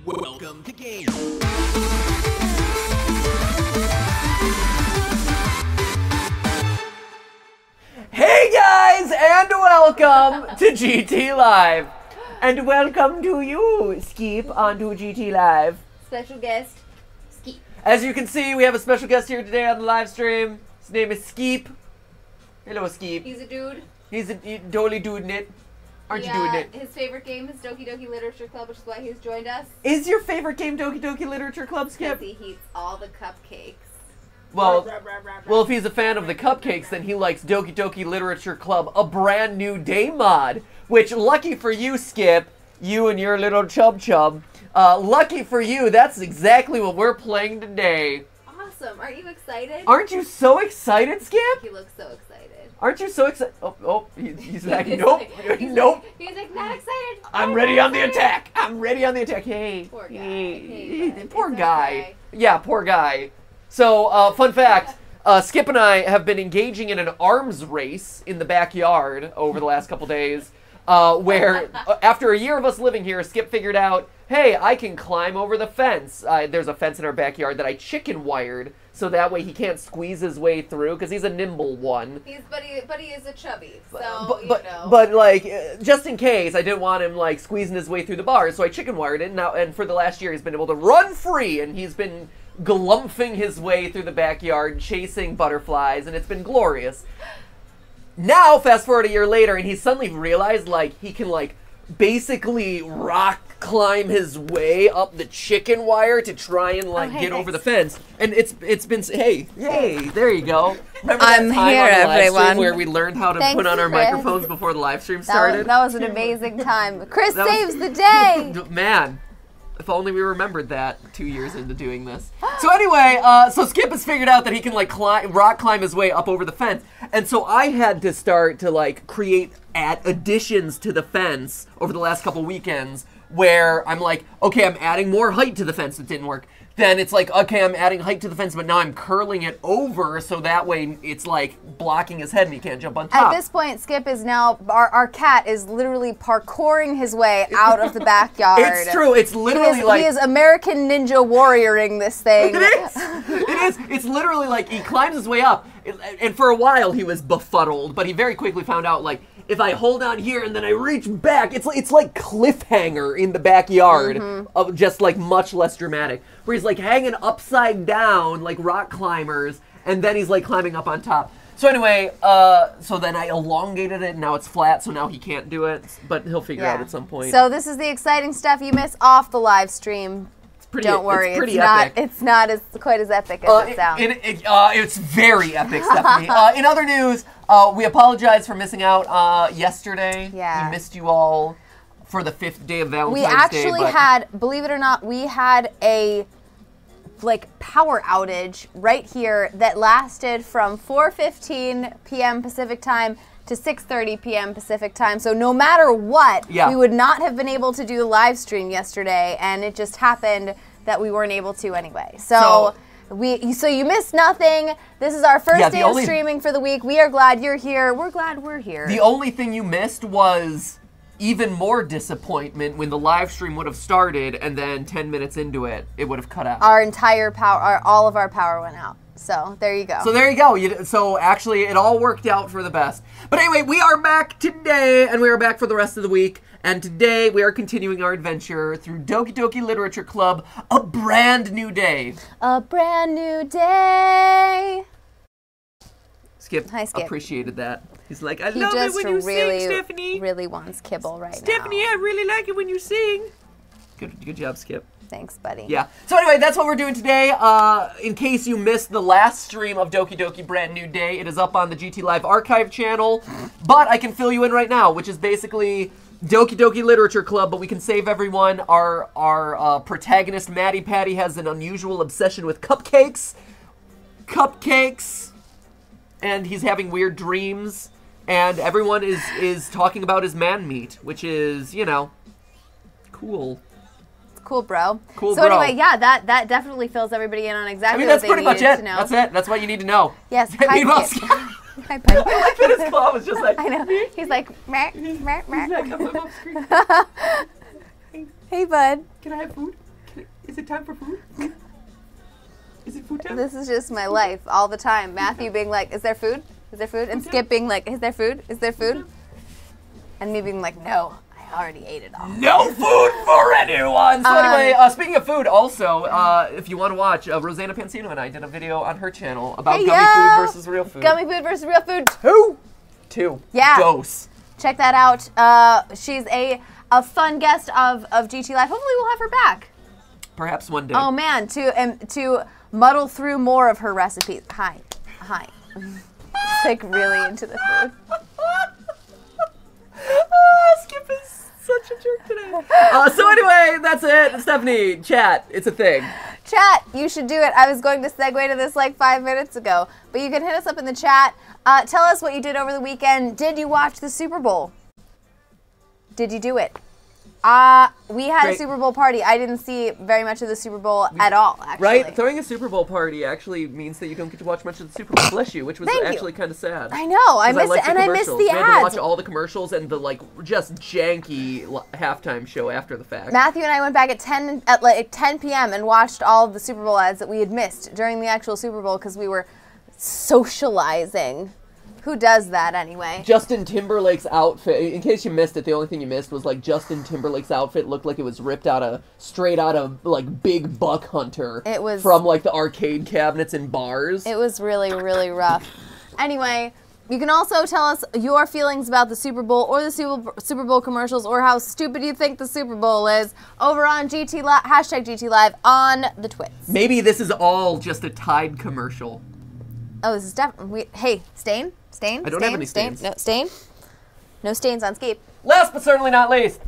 Welcome to game. Hey guys, and welcome to GTLive. And welcome to you, Skip, onto GTLive. Special guest, Skip. As you can see, we have a special guest here today on the live stream. His name is Skip. Hello, Skip. He's a dude. He's totally doing it. Aren't you doing it? His favorite game is Doki Doki Literature Club, which is why he's joined us. Is your favorite game Doki Doki Literature Club, Skip? Because he eats all the cupcakes. Well, if he's a fan of the cupcakes, then he likes Doki Doki Literature Club, a brand new day mod. Which, lucky for you, Skip, you and your little chub, lucky for you, that's exactly what we're playing today. Awesome. Aren't you excited? Aren't you so excited, Skip? He looks so excited. Aren't you so excited? He's like, nope, nope. He's like, not excited. I'm ready on the attack. I'm ready on the attack. Hey. Poor guy. Hey, poor guy. Yeah, poor guy. So, fun fact, Skip and I have been engaging in an arms race in the backyard over the last couple days, where after a year of us living here, Skip figured out, hey, I can climb over the fence. There's a fence in our backyard that I chicken wired, so that way he can't squeeze his way through, because he's a nimble one. But he is a chubby, so, But like, just in case, I didn't want him, like, squeezing his way through the bars, so I chicken wired it, and for the last year he's been able to run free, and he's been glumphing his way through the backyard, chasing butterflies, and it's been glorious. Now, fast forward a year later, and he suddenly realized, like, he can, like, basically rock climb his way up the chicken wire to try and, like, get over the fence. And it's been, hey, there you go. Remember that time here, on the live everyone. stream where we learned how to put on our microphones before the live stream started? That was an amazing time. Chris saves the day. Man. If only we remembered that 2 years into doing this. So anyway, so Skip has figured out that he can, like, rock climb his way up over the fence. And so I had to start to, like, create additions to the fence over the last couple weekends where I'm like, okay, I'm adding more height to the fence. It didn't work. Then it's like, okay, I'm adding height to the fence, but now I'm curling it over so that way it's, like, blocking his head and he can't jump on top. At this point, Skip is now, our cat is literally parkouring his way out of the backyard. It's true. It's literally he is American Ninja Warrioring this thing. It is. It is. It's literally like he climbs his way up. And for a while he was befuddled, but he very quickly found out, like, if I hold on here and then I reach back, it's like Cliffhanger in the backyard, of just, like, much less dramatic. Where he's, like, hanging upside down like rock climbers, and then he's, like, climbing up on top. So anyway, so then I elongated it, and now it's flat, so now he can't do it, but he'll figure out at some point. So this is the exciting stuff you miss off the live stream. Don't worry, it's not quite as epic as it sounds. It's very epic, Stephanie. In other news, we apologize for missing out yesterday. Yeah. We missed you all for the 5th day of Valentine's Day. We actually had, believe it or not, we had a, like, power outage right here that lasted from 4:15 p.m. Pacific time to 6:30 p.m. Pacific time. So no matter what, we would not have been able to do the live stream yesterday, and it just happened that we weren't able to anyway. So you missed nothing. This is our first day of streaming for the week. We are glad you're here. We're glad we're here. The only thing you missed was even more disappointment when the live stream would have started, and then 10 minutes into it, it would have cut out. Our entire power, all of our power went out. So there you go. So there you go. So actually, it all worked out for the best. But anyway, we are back today, and we are back for the rest of the week. And today, we are continuing our adventure through Doki Doki Literature Club, a brand new day. A brand new day. Skip, Hi, Skip. Appreciated that. He's like, I love it when you sing, Stephanie. He really wants kibble right now. Stephanie, I really like it when you sing. Good job, Skip. Thanks, buddy. Yeah. So anyway, that's what we're doing today. In case you missed the last stream of Doki Doki Brand New Day, it is up on the GTLive archive channel. But I can fill you in right now, which is basically Doki Doki Literature Club, but we can save everyone. Our protagonist, MattyPatty, has an unusual obsession with cupcakes. And he's having weird dreams. And everyone is talking about his man meat, which is, you know, cool. Cool, bro. Cool, so anyway, yeah, that definitely fills everybody in on exactly that's what they pretty much needed it. to know. That's it. That's what you need to know. Yes. Hi, Skip. I like that his claw was just like... I know. He's like... Meh, meh, meh. He's like, I'm off screen. Hey, bud. Can I have food? Is it time for food? Is it food time? This is just my life all the time. Matthew being like, is there food? Is there food? And Skip being like, is there food? Is there food? And me being like, no, I already ate it all. No food for anyone! So anyway, speaking of food, also, if you want to watch, Rosanna Pansino and I did a video on her channel about gummy food versus real food. Gummy food versus real food. Two. Yeah. Dose. Check that out. She's a fun guest of GTLive. Hopefully we'll have her back. Perhaps one day. Oh man, to muddle through more of her recipes. Hi. Like really into the food. Skip is such a jerk today. So anyway, that's it. Stephanie, chat, it's a thing. Chat, you should do it. I was going to segue to this like 5 minutes ago, but you can hit us up in the chat. Tell us what you did over the weekend. Did you watch the Super Bowl? Did you do it? We had a Super Bowl party. I didn't see very much of the Super Bowl at all, actually. Right? Throwing a Super Bowl party actually means that you don't get to watch much of the Super Bowl, bless you, which was actually kind of sad. I know. I missed it, and I missed the ads. We had to watch all the commercials and the, like, just janky halftime show after the fact. Matthew and I went back at 10 p.m. and watched all of the Super Bowl ads that we had missed during the actual Super Bowl because we were socializing. Who does that anyway? Justin Timberlake's outfit, in case you missed it, the only thing you missed was like Justin Timberlake's outfit looked like it was ripped straight out of like Big Buck Hunter. It was from like the arcade cabinets in bars. It was really, really rough. Anyway, you can also tell us your feelings about the Super Bowl or the Super Bowl commercials or how stupid you think the Super Bowl is over on GTLive, #GTLive on the Twits. Maybe this is all just a Tide commercial. Oh, this is definitely. Hey, Stain? I don't have any stains. No, Stain? No stains on Scape. Last but certainly not least,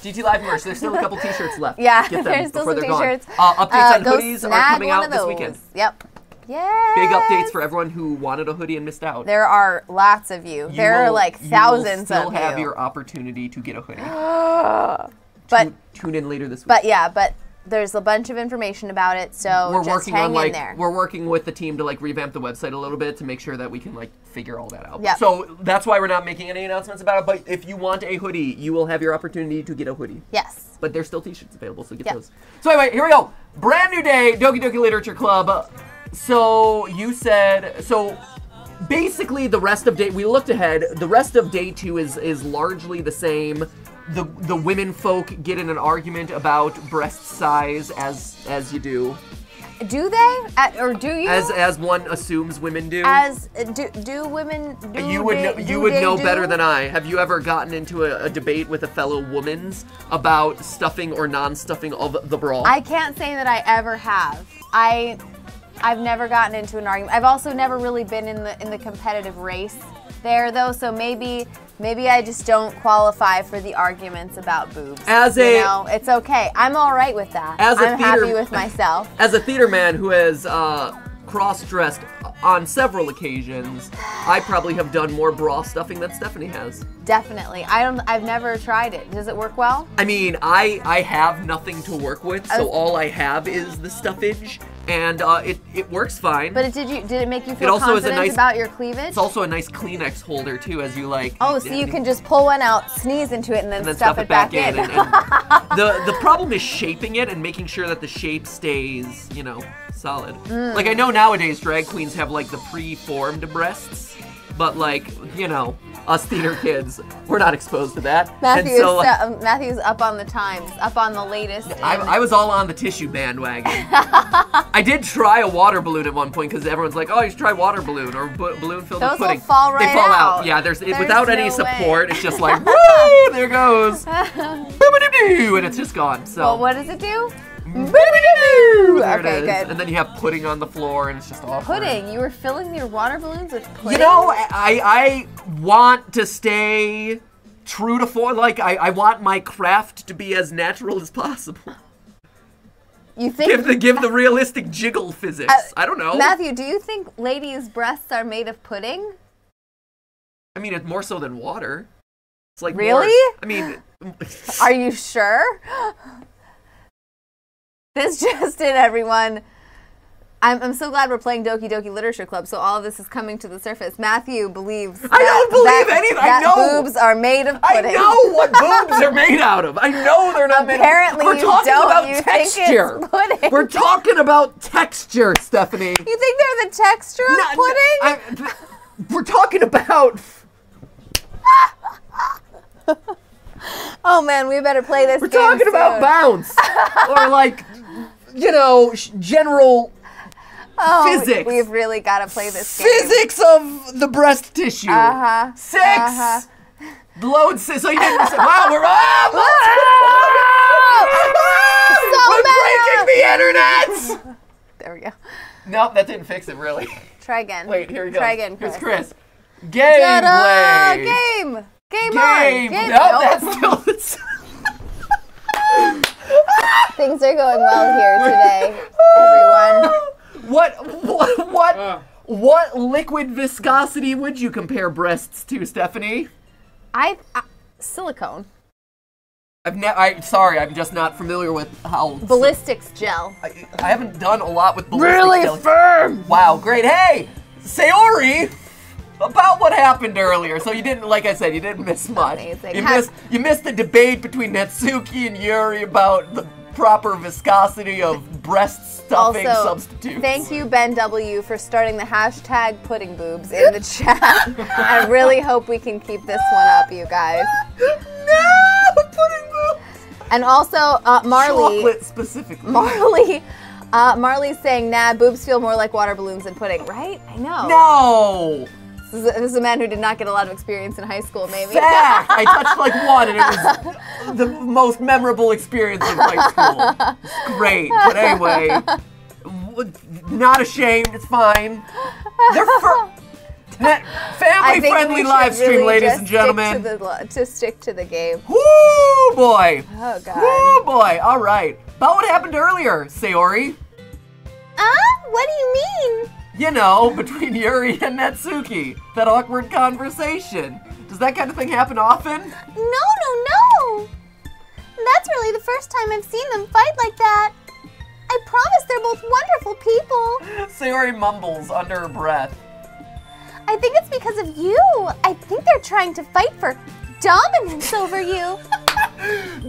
GTLive merch. There's still a couple t-shirts left. Yeah, get them there's still before some they're t-shirts. gone. Updates on hoodies are coming out this weekend. Yep. Yeah. Big updates for everyone who wanted a hoodie and missed out. There are lots of you. There are like thousands of you. You will still have your opportunity to get a hoodie. But tune in later this week. But there's a bunch of information about it, so just hang in there. We're working with the team to like revamp the website a little bit to make sure that we can like figure all that out. Yep. So that's why we're not making any announcements about it, but if you want a hoodie, you will have your opportunity to get a hoodie. Yes. But there's still t-shirts available, so get those. So anyway, here we go. Brand new day, Doki Doki Literature Club. So you said, basically the rest of day, we looked ahead, the rest of day 2 is largely the same. The women folk get in an argument about breast size as you do. Do they? Or do you? As one assumes women do. Do women do? You would know better than I. Have you ever gotten into a debate with a fellow woman's about stuffing or non-stuffing of the bra? I can't say that I ever have. I've never gotten into an argument. I've also never really been in the competitive race there though, so maybe I just don't qualify for the arguments about boobs. It's okay. I'm all right with that. I'm happy with myself. As a theater man who has cross-dressed on several occasions, I probably have done more bra stuffing than Stephanie has. Definitely. I've never tried it. Does it work well? I mean, I have nothing to work with, so all I have is the stuffage, and it works fine. But did it make you feel confident about your cleavage? It's also a nice Kleenex holder too, as you like. Oh, so you can just pull one out, sneeze into it, and then stuff it back in. And the problem is shaping it and making sure that the shape stays, solid. Like I know nowadays drag queens have like the pre-formed breasts, but like, us theater kids, we're not exposed to that. Matthew's up on the times, up on the latest. I was all on the tissue bandwagon. I did try a water balloon at one point because everyone's like, oh, you should try water balloon or balloon filled with pudding. Those will fall right out. They fall out. Yeah, without any support, it's just like, woo, there goes. And it's just gone. So. Well, what does it do? There it is. Good. And then you have pudding on the floor, and it's just awful. Pudding? You were filling your water balloons with pudding? I want to stay true to form. Like, I want my craft to be as natural as possible. You think give the realistic jiggle physics. I don't know. Matthew, do you think ladies' breasts are made of pudding? I mean, it's more so than water. It's like really? Are you sure? This just in, everyone. I'm so glad we're playing Doki Doki Literature Club, so all of this is coming to the surface. Matthew believes I don't believe anything. I know. boobs are made of pudding. I know what boobs are made out of. I know they're not made of. Apparently We're talking about you texture. think it's pudding. We're talking about texture, Stephanie. You think they're the texture of pudding? We're talking about. Oh man, we better play this We're game talking about soon. bounce. Or like, you know, general physics. We've really got to play this game. Physics of the breast tissue. 6. Load 6. So you didn't say, wow, we're up. We're breaking the internet. There we go. Nope, that didn't fix it really. Try again. Wait, here we go. Try again, Chris. Here's Chris. Gameplay. Game. Game Game. on. Game. Nope, Nope. that's still the same. Things are going well here today, everyone. What liquid viscosity would you compare breasts to, Stephanie? Silicone. Sorry, I'm just not familiar with how. Ballistics gel. I haven't done a lot with ballistics. Really gel. firm. Wow, great. Hey, Sayori, about what happened earlier. So you didn't, like I said, you didn't miss much. Amazing. You missed the debate between Natsuki and Yuri about the proper viscosity of breast stuffing Also, substitutes. thank you, Ben W, for starting the hashtag pudding boobs in the chat. I really hope we can keep this one up, you guys. No, pudding boobs. And also, Marley. Chocolate specifically. Marley's saying, nah, boobs feel more like water balloons than pudding, right? I know. No. This is a man who did not get a lot of experience in high school, maybe. Fact. I touched like one, and it was the most memorable experience in high school. It's great, but anyway, not ashamed. It's fine. They're family-friendly live stream, really ladies just and gentlemen. Stick to the game. Woo, boy. Oh God. Woo, boy. All right. About what happened earlier, Sayori. What do you mean? You know, between Yuri and Natsuki. That awkward conversation. Does that kind of thing happen often? No. That's really the first time I've seen them fight like that. I promise they're both wonderful people. Sayori mumbles under her breath. I think it's because of you. I think they're trying to fight for dominance over you.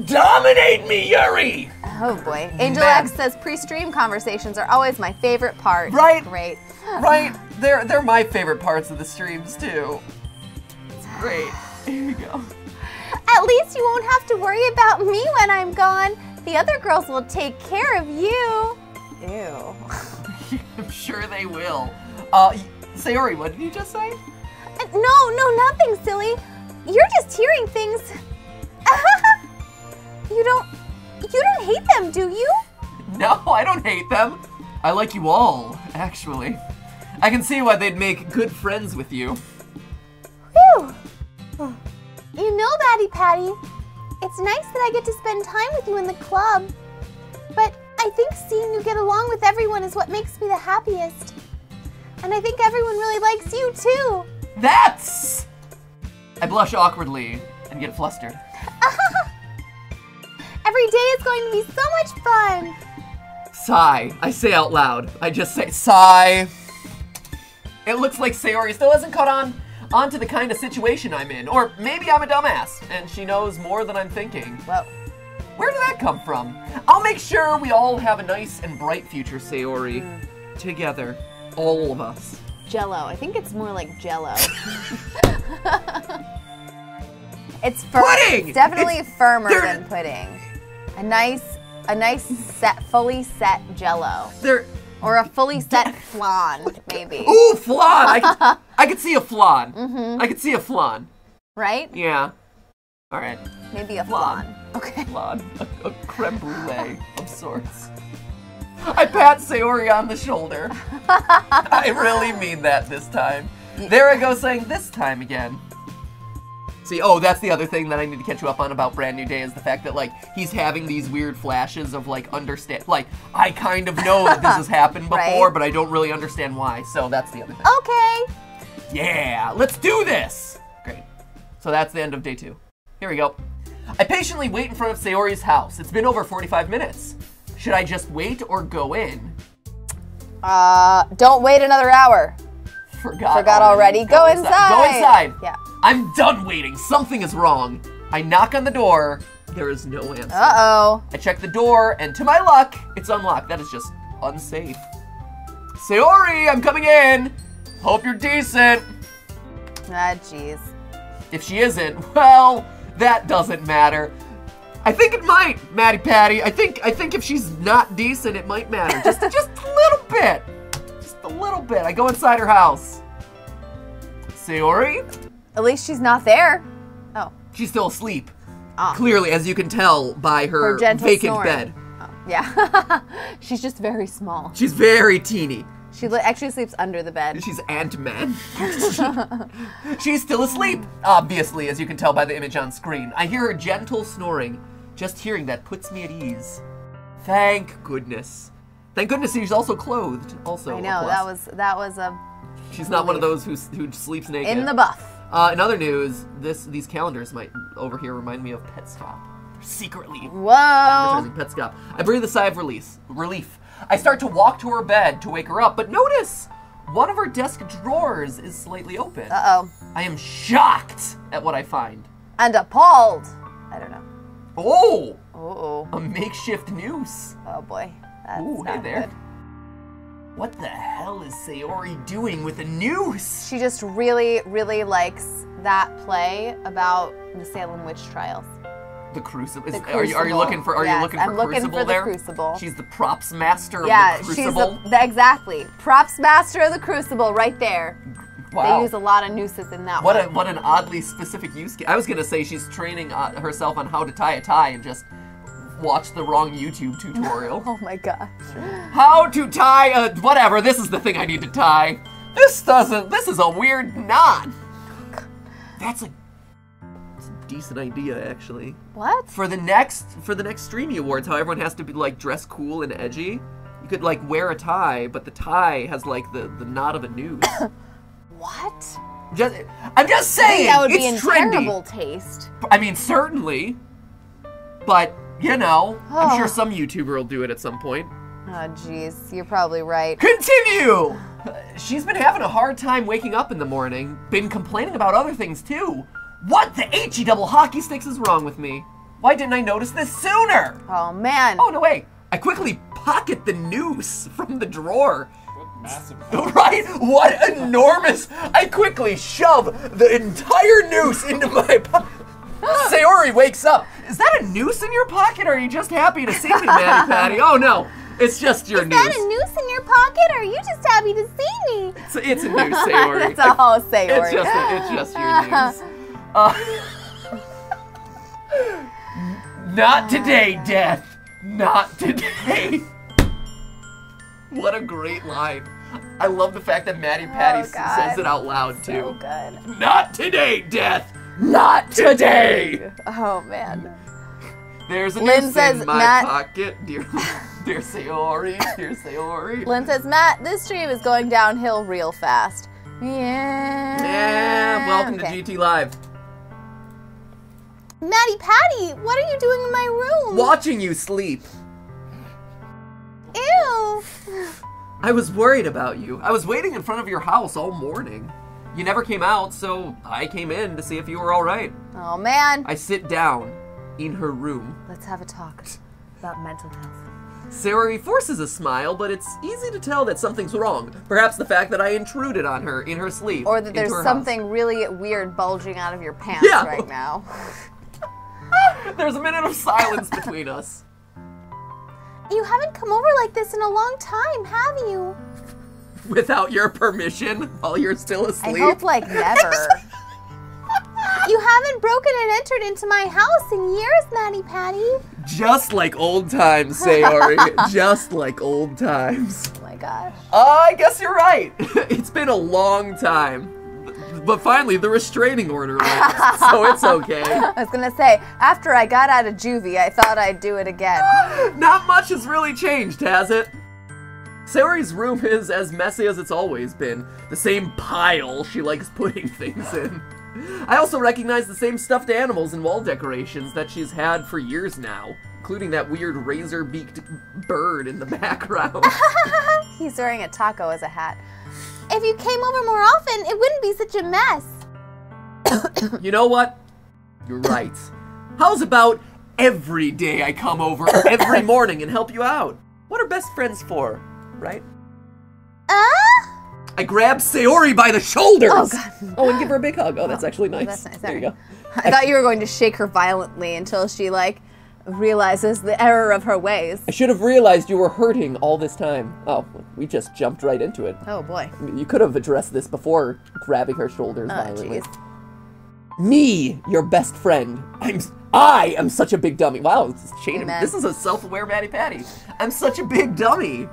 Dominate me, Yuri! Oh boy. Angel Man. X says pre-stream conversations are always my favorite part. Right. Great. Right. They're my favorite parts of the streams too. It's great. Here we go. At least you won't have to worry about me when I'm gone. The other girls will take care of you. Ew. I'm sure they will. Sayori, what did you just say? No, nothing, silly. You're just hearing things. You don't hate them, do you? No, I don't hate them. I like you all, actually. I can see why they'd make good friends with you. Phew. You know, MattyPatty, it's nice that I get to spend time with you in the club. But I think seeing you get along with everyone is what makes me the happiest. And I think everyone really likes you, too. That's... I blush awkwardly and get flustered. Every day is going to be so much fun. Sigh. I say out loud. I just say, sigh. It looks like Sayori still hasn't caught on to the kind of situation I'm in. Or maybe I'm a dumbass, and she knows more than I'm thinking. Well, where did that come from? I'll make sure we all have a nice and bright future, Sayori. Together. All of us. Jello. I think it's more like Jello. It's firm. Pudding! It's definitely firmer than pudding. A nice set, fully set Jello. Or a fully set flan, maybe. Ooh, flan! I could see a flan. I could see a flan. Right? Yeah. All right. Maybe a flan. Okay. Flan. A creme brulee of sorts. I pat Sayori on the shoulder. I really mean that this time. There I go saying this time again. See, oh, that's the other thing that I need to catch you up on about Brand New Day is the fact that, like, he's having these weird flashes of, like, like, I kind of know that this has happened before, Right. but I don't really understand why, so that's the other thing. Okay. Yeah, let's do this! Great. So that's the end of day 2. Here we go. I patiently wait in front of Sayori's house. It's been over 45 minutes. Should I just wait or go in? Don't wait another hour. Forgot already. Go inside. Go inside. Yeah. I'm done waiting. Something is wrong. I knock on the door. There is no answer. Uh-oh. I check the door, and to my luck, it's unlocked. That is just unsafe. Sayori, I'm coming in. Hope you're decent. Ah, jeez. If she isn't, well, that doesn't matter. I think it might, MattyPatty. I think if she's not decent, it might matter. Just a little bit. Just a little bit. I go inside her house. Sayori? At least she's not there. Oh. She's still asleep. Ah. Clearly, as you can tell by her gentle vacant snoring. bed. Oh, yeah. She's just very small. She's very teeny. She actually sleeps under the bed. She's Ant-Man. She's still asleep, obviously, as you can tell by the image on screen. I hear her gentle snoring. Just hearing that puts me at ease. Thank goodness. Thank goodness she's also clothed. Also, I know, that was a... She's not one of those who sleeps naked. In the buff. In other news, these calendars might over here remind me of PetStop. Secretly. Whoa. Advertising PetStop. I breathe a sigh of relief. I start to walk to her bed to wake her up, but notice one of her desk drawers is slightly open. Uh-oh. I am shocked at what I find. And appalled. I don't know. Oh! Uh-oh. A makeshift noose. Oh boy. That's Ooh, not hey there. good. What the hell is Sayori doing with a noose? She just really, really likes that play about the Salem witch trials. The Crucible. The Are you looking for? Are yes, you looking I'm for looking Crucible for there? the Crucible. She's the props master of Yeah, the Crucible. she's exactly props master of the Crucible right there. Wow. They use a lot of nooses in that What one. what an oddly specific use case. I was gonna say she's training herself on how to tie a tie and just watch the wrong YouTube tutorial. Oh my gosh. How to tie a whatever. This is the thing I need to tie. This is a weird knot. That's a decent idea, actually. What? For the next Streamy Awards, how everyone has to be like dress cool and edgy, you could like wear a tie, but the tie has like the knot of a noose. What? I'm just saying, That would be it's in trendy. terrible taste. I mean, certainly, but you know, I'm Oh. sure some YouTuber will do it at some point. Oh jeez, you're probably right. Continue! She's been having a hard time waking up in the morning, been complaining about other things too. What the HE double hockey sticks is wrong with me? Why didn't I notice this sooner? Oh man. Oh, no, wait. I quickly pocket the noose from the drawer. What massive... Right? What enormous... I quickly shove the entire noose into my pocket. Sayori wakes up. Is that a noose in your pocket, or are you just happy to see me, MattyPatty? Oh, no. It's just your noose. Is that a noose in your pocket, or are you just happy to see me? It's a noose, Sayori. That's all Sayori. It's just your news. Not today, Death. Not today. What a great line. I love the fact that MattyPatty says it out loud, too. So good. Not today, Death. Not today. Oh, man. There's a Lynn noose says, in my Matt- pocket. Dear Sayori. Dear Sayori. Lynn says, Matt, this stream is going downhill real fast. Yeah. Yeah, welcome Okay. to GTLive. MattyPatty, what are you doing in my room? Watching you sleep. Ew. I was worried about you. I was waiting in front of your house all morning. You never came out, so I came in to see if you were all right. Oh, man. I sit down in her room. Let's have a talk about mental health. Sayori forces a smile, but it's easy to tell that something's wrong. Perhaps the fact that I intruded on her in her sleep. Or that into there's her something really weird bulging out of your pants Yeah. right now. house. There's a minute of silence between us. You haven't come over like this in a long time, have you? Without your permission, while you're still I asleep. hope like never. You haven't broken and entered into my house in years, MattyPatty. Just like old times, Sayori. Just like old times. Oh my gosh. I guess you're right. It's been a long time. But finally, the restraining order lands, so it's okay. I was gonna say, after I got out of juvie, I thought I'd do it again. Not much has really changed, has it? Sayori's room is as messy as it's always been. The same pile she likes putting things in. I also recognize the same stuffed animals and wall decorations that she's had for years now, including that weird razor-beaked bird in the background. He's wearing a taco as a hat. If you came over more often, it wouldn't be such a mess. You know what? You're right. How's about every day I come over every morning and help you out? What are best friends for, right? I grab Sayori by the shoulders. Oh, God. Oh, and give her a big hug. Oh, that's actually nice. That's nice. There you go. I thought you were going to shake her violently until she, like, realizes the error of her ways. I should have realized you were hurting all this time. Oh, we just jumped right into it. Oh, boy. I mean, you could have addressed this before grabbing her shoulders violently. Jeez. Me, your best friend. I am such a big dummy. Wow, this is a self-aware MattyPatty. I'm such a big dummy.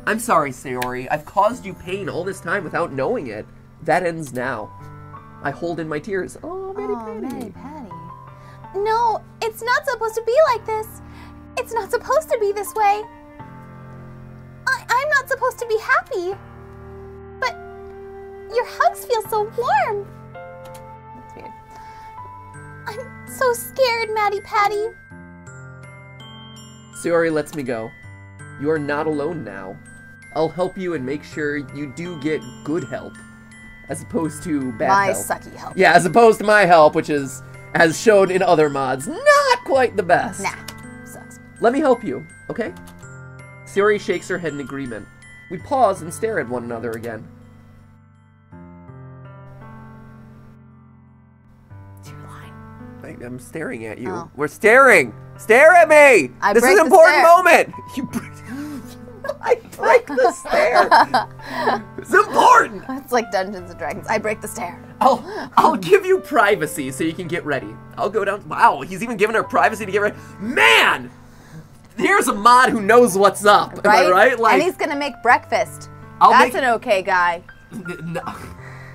I'm sorry, Sayori. I've caused you pain all this time without knowing it. That ends now. I hold in my tears. Oh, MattyPatty. MattyPatty. No, it's not supposed to be like this. It's not supposed to be this way. I'm not supposed to be happy. But your hugs feel so warm. That's weird. I'm so scared, MattyPatty. Sayori lets me go. You are not alone now. I'll help you and make sure you do get good help, as opposed to bad help. My sucky help. Yeah, as opposed to my help, which is, as shown in other mods, not quite the best. Nah, sucks. Let me help you, okay? Sayori shakes her head in agreement. We pause and stare at one another again. It's your line. I'm staring at you. Oh. We're staring! Stare at me! This is an important moment! I break the stair! It's important! It's like Dungeons and Dragons. I break the stair. I'll give you privacy so you can get ready. I'll go down. Wow, he's even giving her privacy to get ready. Man! Here's a mod who knows what's up. Right? Am I right? Like, and he's gonna make breakfast. I'll That's make- an okay guy. No.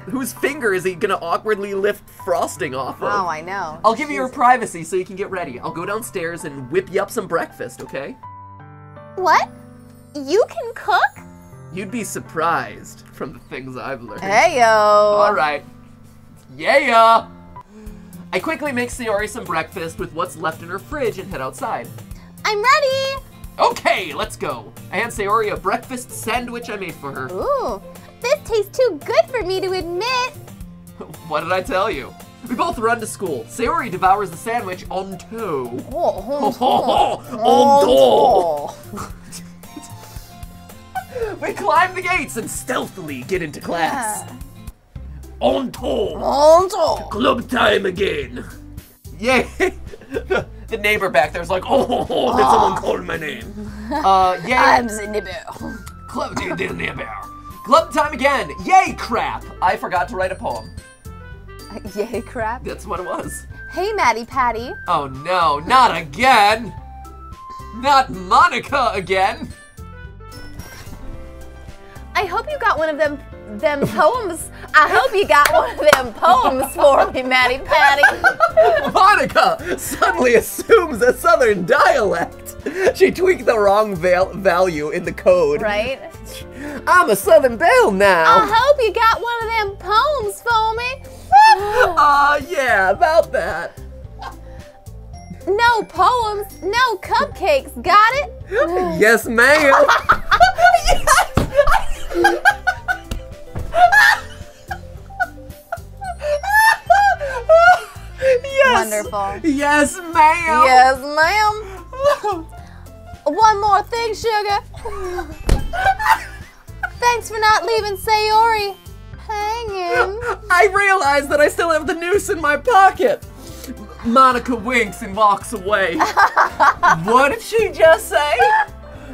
Whose finger is he gonna awkwardly lift frosting off of? Oh, I know. I'll give you your privacy so you can get ready. I'll go downstairs and whip you up some breakfast, okay? What? You can cook? You'd be surprised from the things I've learned. Hey-yo. Alright. Yeah! I quickly make Sayori some breakfast with what's left in her fridge and head outside. I'm ready. Okay, let's go. I hand Sayori a breakfast sandwich I made for her. Ooh, this tastes too good for me to admit. What did I tell you? We both run to school. Sayori devours the sandwich on toe. On toe. We climb the gates and stealthily get into class. On toe. On toe. Club time again. Yay. The neighbor back there's like, did someone call my name? Yay. I'm the neighbor. Club Club time again. Yay, crap. I forgot to write a poem. Yay, crap. That's what it was. Hey, MattyPatty. Oh no, not again. Not Monica again. I hope you got one of them poems. I hope you got one of them poems for me, MattyPatty. Monica suddenly assumes a southern dialect. She tweaked the wrong value in the code. Right? I'm a southern belle now. I hope you got one of them poems for me. Yeah, about that. No poems, no cupcakes, got it? Yes, ma'am. Yes. Wonderful. Yes, ma'am. Yes, ma'am. One more thing, sugar. Thanks for not leaving Sayori hanging. I realized that I still have the noose in my pocket. Monica winks and walks away. What did she just say?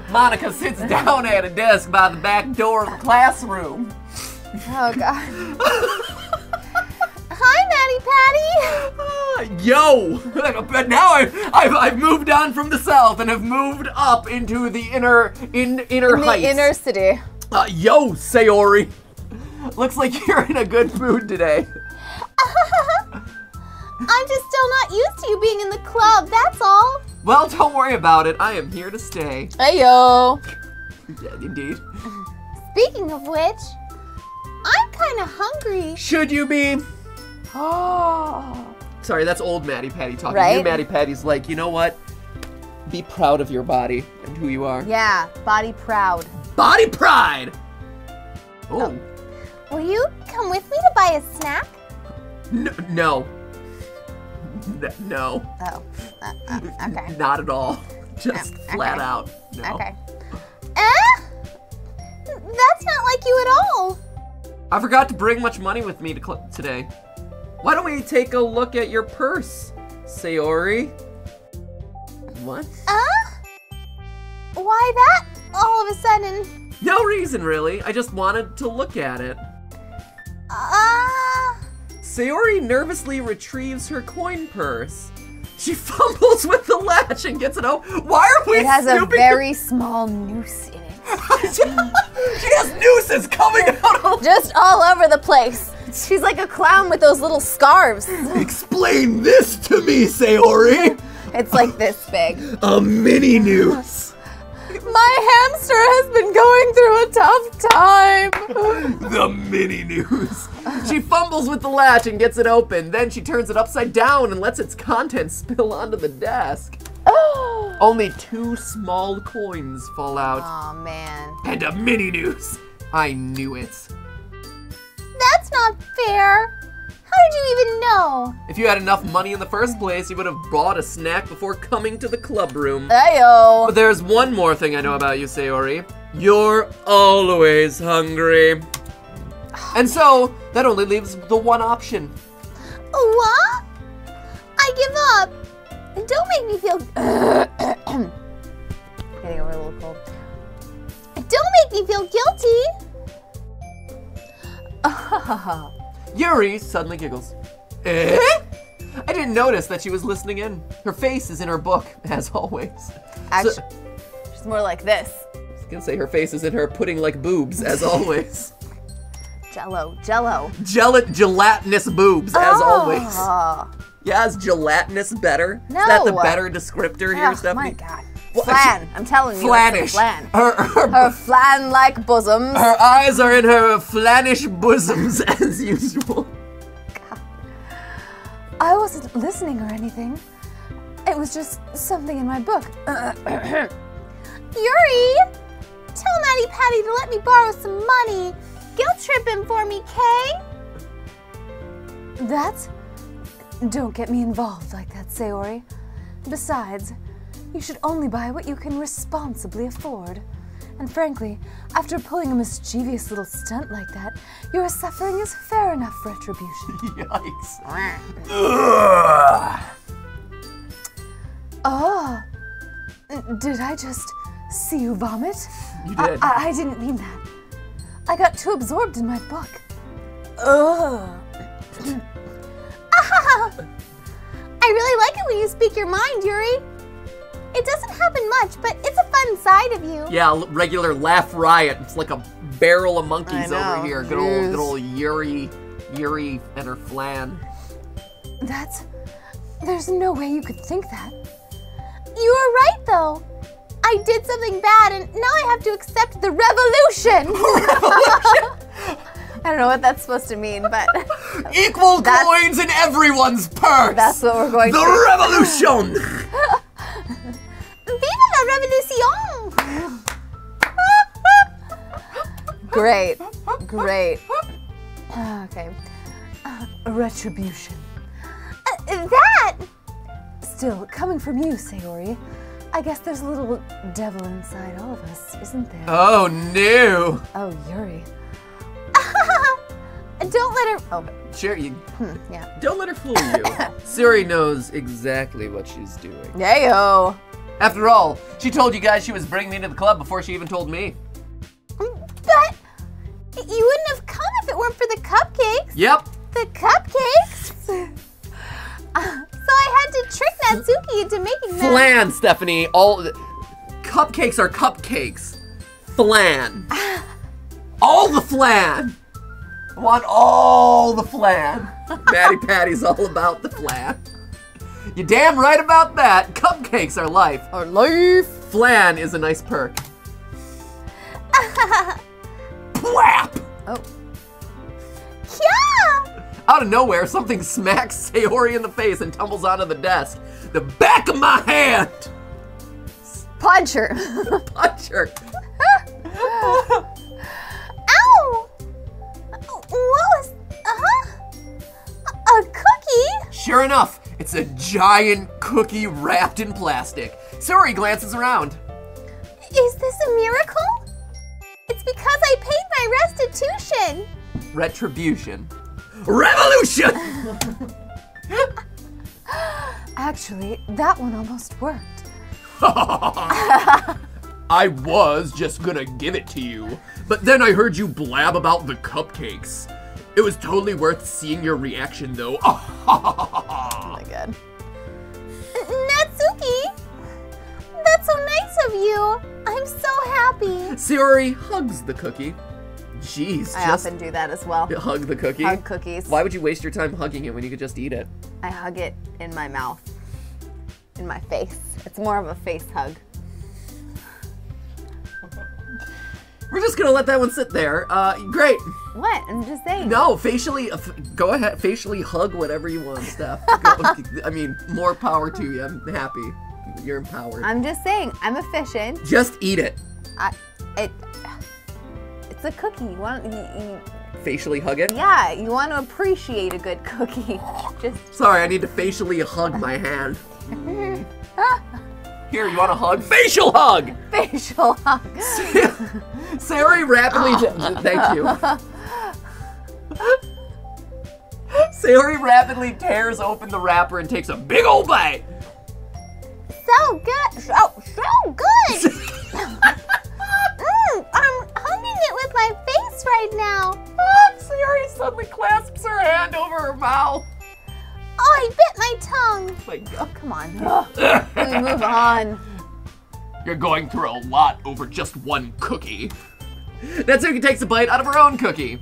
Monica sits down at a desk by the back door of the classroom. Oh, God. Hi, MattyPatty. Yo! But now I've moved on from the south and have moved up into the inner heights. The inner city. Yo, Sayori. Looks like you're in a good mood today. I'm just still not used to you being in the club, that's all. Well, don't worry about it. I am here to stay. Hey-yo. Yeah, indeed. Speaking of which, I'm kind of hungry. Should you be? Oh. Sorry, that's old MattyPatty talking. Right? New MattyPatty's like, you know what? Be proud of your body and who you are. Yeah, body proud. body pride. Oh. Will you come with me to buy a snack? No. No. Oh, okay. Not at all. Just flat out. No. Okay. That's not like you at all. I forgot to bring much money with me today. Why don't we take a look at your purse, Sayori? What? Why that all of a sudden? No reason, really. I just wanted to look at it. Sayori nervously retrieves her coin purse. She fumbles with the latch and gets it out. Why are we It has a snooping? very small noose in it. She has nooses coming out of... Just all over the place. She's like a clown with those little scarves. Explain this to me, Sayori. It's like this big. A mini noose. My hamster has been going through a tough time. The mini noose. She fumbles with the latch and gets it open. Then she turns it upside down and lets its contents spill onto the desk. Only 2 small coins fall out. Oh man. And a mini noose. I knew it. That's not fair. How did you even know? If you had enough money in the first place, you would have bought a snack before coming to the club room. Ayo. But there's one more thing I know about you, Sayori. You're always hungry. And so, that only leaves the one option. What? I give up. Don't make me feel... Getting over a little cold. Don't make me feel guilty. Yuri suddenly giggles. Eh? I didn't notice that she was listening in. Her face is in her book, as always. Actually, she's more like this. I was gonna say her face is in her pudding like boobs, as always. Jello. Gelatinous boobs, as always. Oh. Yeah, is gelatinous better? No. Is that the better descriptor here, Oh Stephanie? my God. Well, Flan. I'm telling you. Flannish. It's a flan. Her flan-like bosoms. eyes are in her flannish bosoms, as usual. God. I wasn't listening or anything. It was just something in my book. Yuri! Tell MattyPatty to let me borrow some money. Guilt trip him for me, Kay? Don't get me involved like that, Sayori. Besides, you should only buy what you can responsibly afford. And frankly, after pulling a mischievous little stunt like that, your suffering is fair enough retribution. Yikes. Oh, did I just see you vomit? You did. I didn't mean that. I got too absorbed in my book. Ugh. I really like it when you speak your mind, Yuri. It doesn't happen much, but it's a fun side of you. Yeah, regular laugh riot. It's like a barrel of monkeys I know. over here. Good old Yuri and her flan. There's no way you could think that. You were right, though. I did something bad, and now I have to accept the revolution. I don't know what that's supposed to mean, but... Equal coins in everyone's purse! That's what we're going to do. The revolution! Viva la revolution! Great. Okay. Retribution. That! Still, coming from you, Sayori, I guess there's a little devil inside all of us, isn't there? Oh, no. Oh, Yuri. Don't let her... Oh, Sure, yeah. don't let her fool you. Siri knows exactly what she's doing. Yayo. After all, she told you guys she was bringing me to the club before she even told me. But you wouldn't have come if it weren't for the cupcakes. Yep. The cupcakes? So I had to trick Natsuki into making them. Flan, Stephanie. Cupcakes are cupcakes. Flan. All the flan. I want all the flan. MattyPatty's all about the flan. You're damn right about that. Cupcakes are life. Our life. Flan is a nice perk. Plap! Oh. Yeah! Out of nowhere, something smacks Sayori in the face and tumbles onto the desk. The back of my hand! Punch her. Punch her. Ow! What was... A cookie? Sure enough, it's a giant cookie wrapped in plastic. Sayori glances around. Is this a miracle? It's because I paid my restitution. Retribution. Revolution! Actually, that one almost worked. I was just gonna give it to you, but then I heard you blab about the cupcakes. It was totally worth seeing your reaction, though. Oh my god. Natsuki! That's so nice of you! I'm so happy! Sayori hugs the cookie. Jeez, I often do that as well. hug the cookie? Hug cookies. Why would you waste your time hugging it when you could just eat it? I hug it in my mouth. In my face. It's more of a face hug. We're just gonna let that one sit there. Great. What? I'm just saying. No, facially, go ahead, facially hug whatever you want, Steph. I mean, more power to you. I'm happy. You're empowered. I'm just saying, I'm efficient. Just eat it. It's a cookie. You want Facially hug it? yeah, you want to appreciate a good cookie. Just Sorry, I need to facially hug my hand. Here, you want a hug? Facial hug! facial hug. Sayori rapidly... Thank you. Sayori rapidly tears open the wrapper and takes a big old bite. So good. So good. I'm hugging it with my face right now. Sayori suddenly clasps her hand over her mouth. Oh, I bit my tongue. Oh my God. Come on. We move on. You're going through a lot over just one cookie. Natsuki takes a bite out of her own cookie.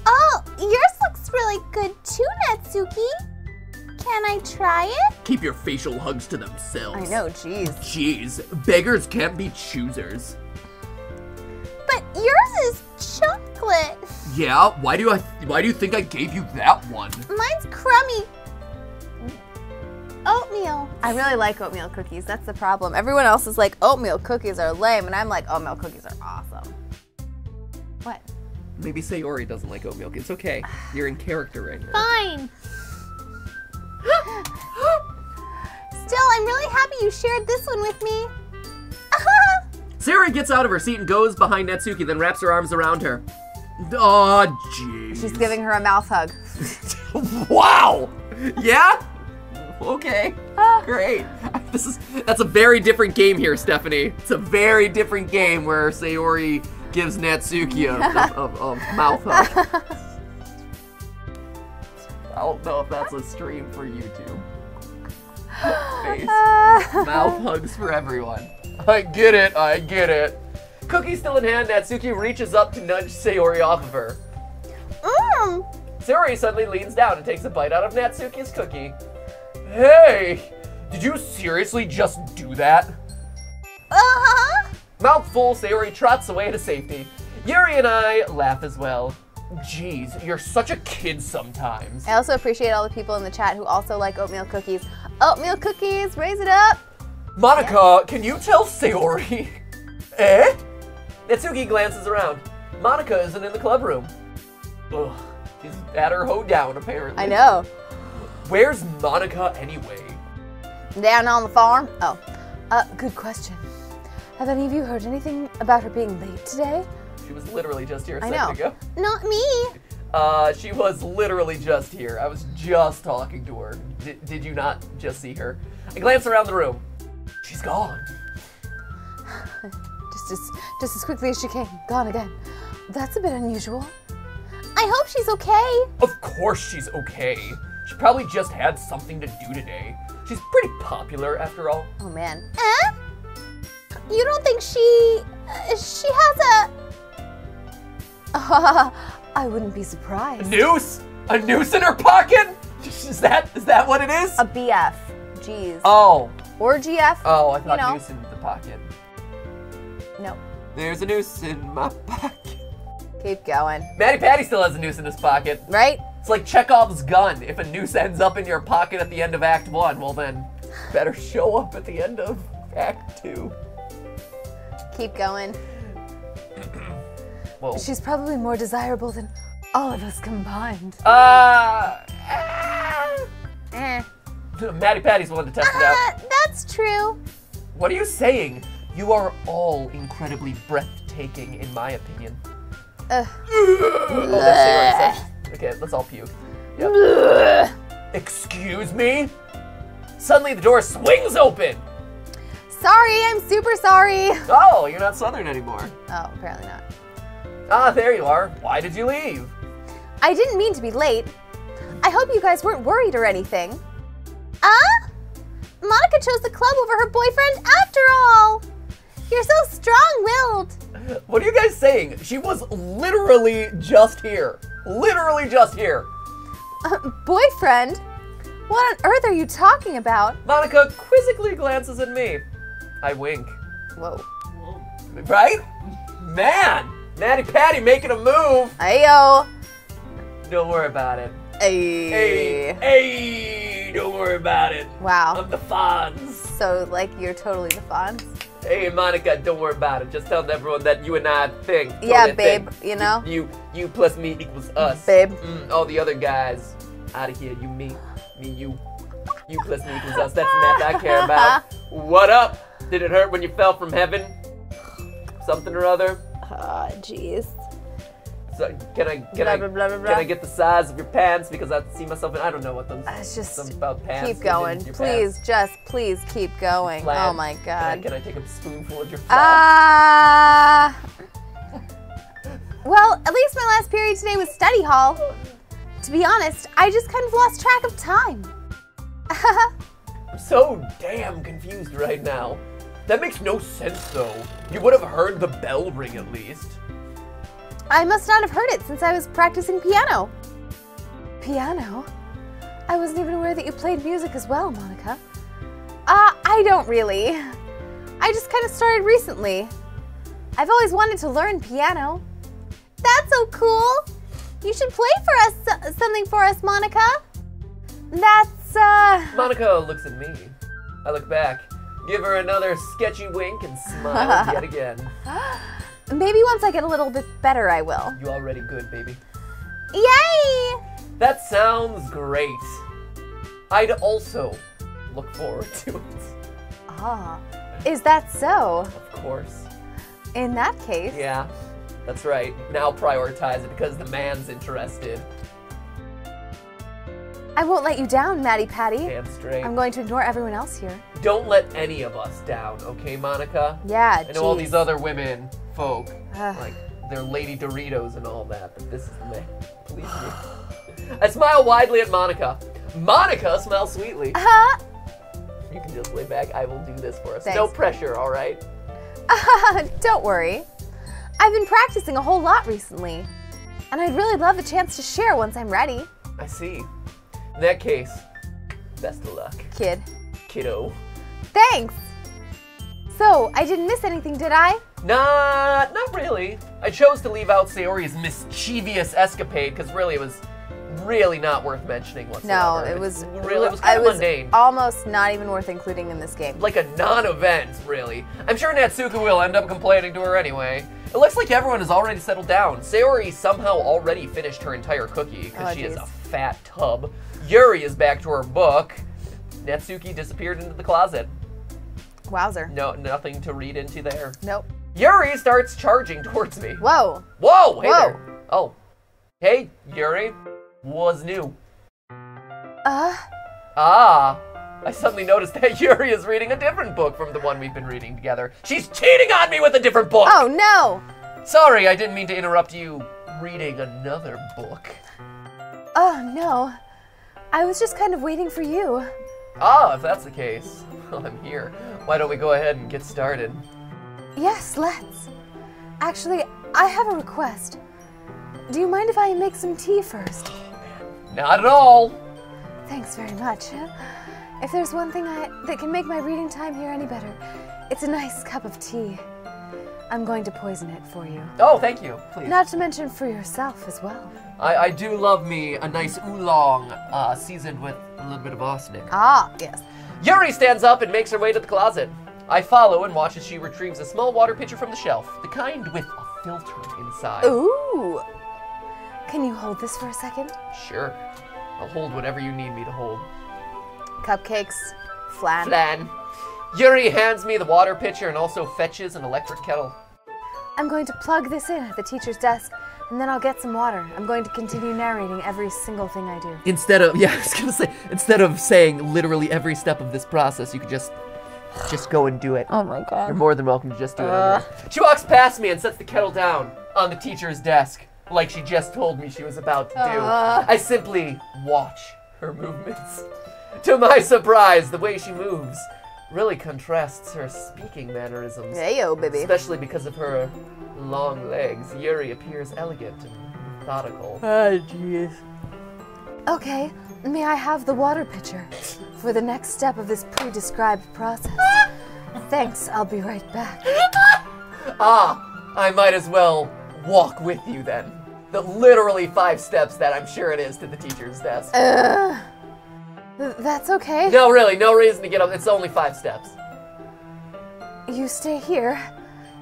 Oh, yours looks really good too, Natsuki. Can I try it? Keep your facial hugs to themselves. I know, jeez. Jeez, beggars can't be choosers. But yours is chocolate. Yeah, why do you think I gave you that one? Mine's crummy. Oatmeal. I really like oatmeal cookies. That's the problem. Everyone else is like, oatmeal cookies are lame, and I'm like, oatmeal cookies are awesome. What? Maybe Sayori doesn't like oatmeal. It's okay. You're in character right now. Fine. Still, I'm really happy you shared this one with me. Sayori gets out of her seat and goes behind Natsuki, then wraps her arms around her. Oh, jeez. She's giving her a mouth hug. Wow! Yeah? Okay. Great. That's a very different game here, Stephanie. It's a very different game where Sayori gives Natsuki a mouth hug. I don't know if that's a stream for YouTube. Face. Mouth hugs for everyone. I get it, I get it. Cookie still in hand, Natsuki reaches up to nudge Sayori off of her. Sayori suddenly leans down and takes a bite out of Natsuki's cookie. Hey, did you seriously just do that? Mouth full, Sayori trots away to safety. Yuri and I laugh as well. Jeez, you're such a kid sometimes. I also appreciate all the people in the chat who also like oatmeal cookies. Oatmeal cookies, raise it up. Monica, can you tell Sayori? Eh? Natsuki glances around. Monica isn't in the club room. Ugh, she's at her hoedown apparently. I know. Where's Monica anyway? Down on the farm? Oh, good question. Have any of you heard anything about her being late today? She was literally just here a I second know. ago. Not me. She was literally just here. I was just talking to her. Did you not just see her? I glanced around the room. She's gone. Just as quickly as she came, gone again. That's a bit unusual. I hope she's okay. Of course she's okay. She probably just had something to do today. She's pretty popular after all. Oh man. You don't think she has a... I wouldn't be surprised. A noose? A noose in her pocket? Is that what it is? A BF. Jeez. Oh. Or GF. Oh, I thought you know. noose in the pocket. No. There's a noose in my pocket. Keep going. MattyPatty still has a noose in his pocket. Right? It's like Chekhov's gun. If a noose ends up in your pocket at the end of Act 1, well then, better show up at the end of Act 2. Keep going. Whoa. She's probably more desirable than all of us combined. Eh. MattyPatty's the one to test it out. That's true. What are you saying? You are all incredibly breathtaking, in my opinion. Oh, that's Sayori. Okay, let's all puke. Yep. Excuse me? Suddenly the door swings open! Sorry, I'm super sorry. Oh, you're not Southern anymore. Oh, apparently not. Ah, there you are. Why did you leave? I didn't mean to be late. I hope you guys weren't worried or anything. Monica chose the club over her boyfriend after all. You're so strong-willed. What are you guys saying? She was literally just here. Literally just here. Boyfriend? What on earth are you talking about? Monica quizzically glances at me. I wink. Whoa. Right? Man! MattyPatty making a move. Ayo. Don't worry about it. Ay. Hey, don't worry about it. Wow. I'm the Fonz. So, like, you're totally the Fonz? Hey, Monica, don't worry about it. Just tell everyone that you and I think. Yeah, babe, you know? You plus me equals us. Babe. All the other guys, out of here. You, me, you. You plus me equals us. That's the math I care about. What up? Did it hurt when you fell from heaven? Something or other? Ah, jeez. So, can I get the size of your pants, because I see myself in, I don't know what those something about pants. Keep going. Please, just please keep going. Flat. Oh my god. Can I take a spoonful of your flat? Well, at least my last period today was study hall. To be honest, I just kind of lost track of time. I'm so damn confused right now. That makes no sense though. You would have heard the bell ring at least. I must not have heard it since I was practicing piano. Piano? I wasn't even aware that you played music as well, Monica. I don't really. I just kind of started recently. I've always wanted to learn piano. That's so cool. You should play for us, something for us, Monica. That's, Monica looks at me. I look back, give her another sketchy wink, and smile yet again. Maybe once I get a little bit better, I will. You already good, baby. Yay! That sounds great. I'd also look forward to it. Ah, is that so? Of course. In that case. Yeah, that's right. Now prioritize it because the man's interested. I won't let you down, MattyPatty. Damn straight. I'm going to ignore everyone else here. Don't let any of us down, okay, Monica? Yeah, I know all these other women folk, like they're Lady Doritos and all that, but this is the man. Believe me. I smile widely at Monica. Monica smiles sweetly. You can just lay back. I will do this for us. Thanks. No pressure, all right? Don't worry. I've been practicing a whole lot recently, and I'd really love a chance to share once I'm ready. I see. In that case, best of luck. Kiddo. Thanks! So, I didn't miss anything, did I? Not really. I chose to leave out Sayori's mischievous escapade because really it was really not worth mentioning whatsoever. No, it was kind of mundane. Almost not even worth including in this game. Like a non-event, really. I'm sure Natsuko will end up complaining to her anyway. It looks like everyone has already settled down. Sayori somehow already finished her entire cookie because she is a fat tub. Yuri is back to her book. Natsuki disappeared into the closet. Wowzer. No, nothing to read into there. Nope. Yuri starts charging towards me. Whoa. Whoa! Hey Whoa. there. Oh. Hey, Yuri. What's new? I suddenly noticed that Yuri is reading a different book from the one we've been reading together. She's cheating on me with a different book! Oh, no! Sorry, I didn't mean to interrupt you reading another book. Oh, no. I was just kind of waiting for you. Ah, if that's the case, well, I'm here. Why don't we go ahead and get started? Yes, let's. Actually, I have a request. Do you mind if I make some tea first? Not at all. Thanks very much. If there's one thing that can make my reading time here any better, it's a nice cup of tea. I'm going to poison it for you. Oh, thank you. Please. Not to mention for yourself as well. I do love me a nice oolong seasoned with a little bit of arsenic. Ah, yes. Yuri stands up and makes her way to the closet. I follow and watch as she retrieves a small water pitcher from the shelf, the kind with a filter inside. Ooh. Can you hold this for a second? Sure. I'll hold whatever you need me to hold. Cupcakes, flan. Flan. Yuri hands me the water pitcher and also fetches an electric kettle. I'm going to plug this in at the teacher's desk, and then I'll get some water. I'm going to continue narrating every single thing I do. Instead of, yeah, I was gonna say, instead of saying literally every step of this process, you could just go and do it. Oh my god. You're more than welcome to just do it. Anyways. She walks past me and sets the kettle down on the teacher's desk, like she just told me she was about to do. I simply watch her movements. To my surprise, the way she moves really contrasts her speaking mannerisms. Heyo, baby. Especially because of her long legs. Yuri appears elegant and methodical. Oh, jeez. Okay, may I have the water pitcher for the next step of this pre-described process? Thanks, I'll be right back. I might as well walk with you then. The literally 5 steps that I'm sure it is to the teacher's desk. That's okay. No, really, no reason to get up. It's only 5 steps. You stay here.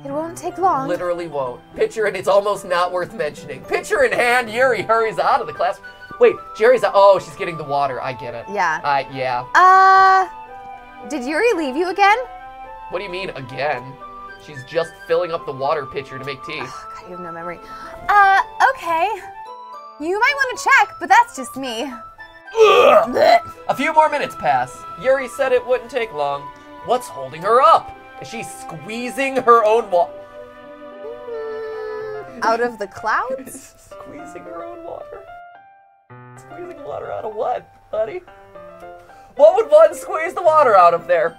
It won't take long. Literally won't. Pitcher, and it's almost not worth mentioning. Pitcher in hand, Yuri hurries out of the class. Wait, Jerry's out. Oh, she's getting the water. I get it. Yeah. Yeah. Did Yuri leave you again? What do you mean, again? She's just filling up the water pitcher to make tea. Oh, God, you have no memory. Okay. You might want to check, but that's just me. A few more minutes pass. Yuri said it wouldn't take long. What's holding her up? Is she squeezing her own water? Out of the clouds? Squeezing her own water? Squeezing water out of what, buddy? What would one squeeze the water out of there?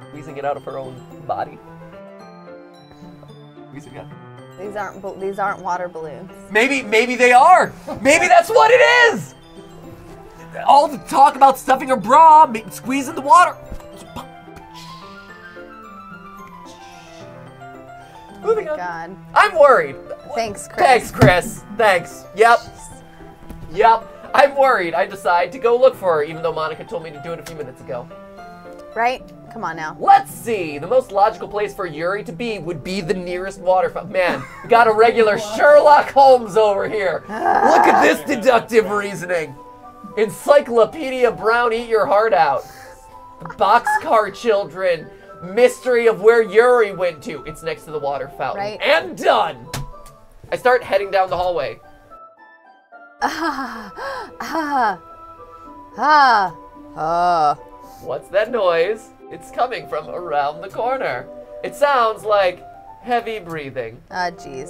Squeezing it out of her own body? Squeezing it. These aren't water balloons. Maybe they are. Maybe that's what it is. All the talk about stuffing her bra, squeezing the water. Moving on. God. I'm worried. Thanks, Chris. Thanks, Chris. Thanks. Yep. I'm worried. I decide to go look for her, even though Monica told me to do it a few minutes ago. Right? Come on now. Let's see. The most logical place for Yuri to be would be the nearest water fountain. Man, got a regular Sherlock Holmes over here. Look at this deductive reasoning. Encyclopedia Brown, eat your heart out. The Boxcar Children. Mystery of where Yuri went to. It's next to the water fountain. Right. And done. I start heading down the hallway. What's that noise? It's coming from around the corner. It sounds like heavy breathing. Ah, jeez.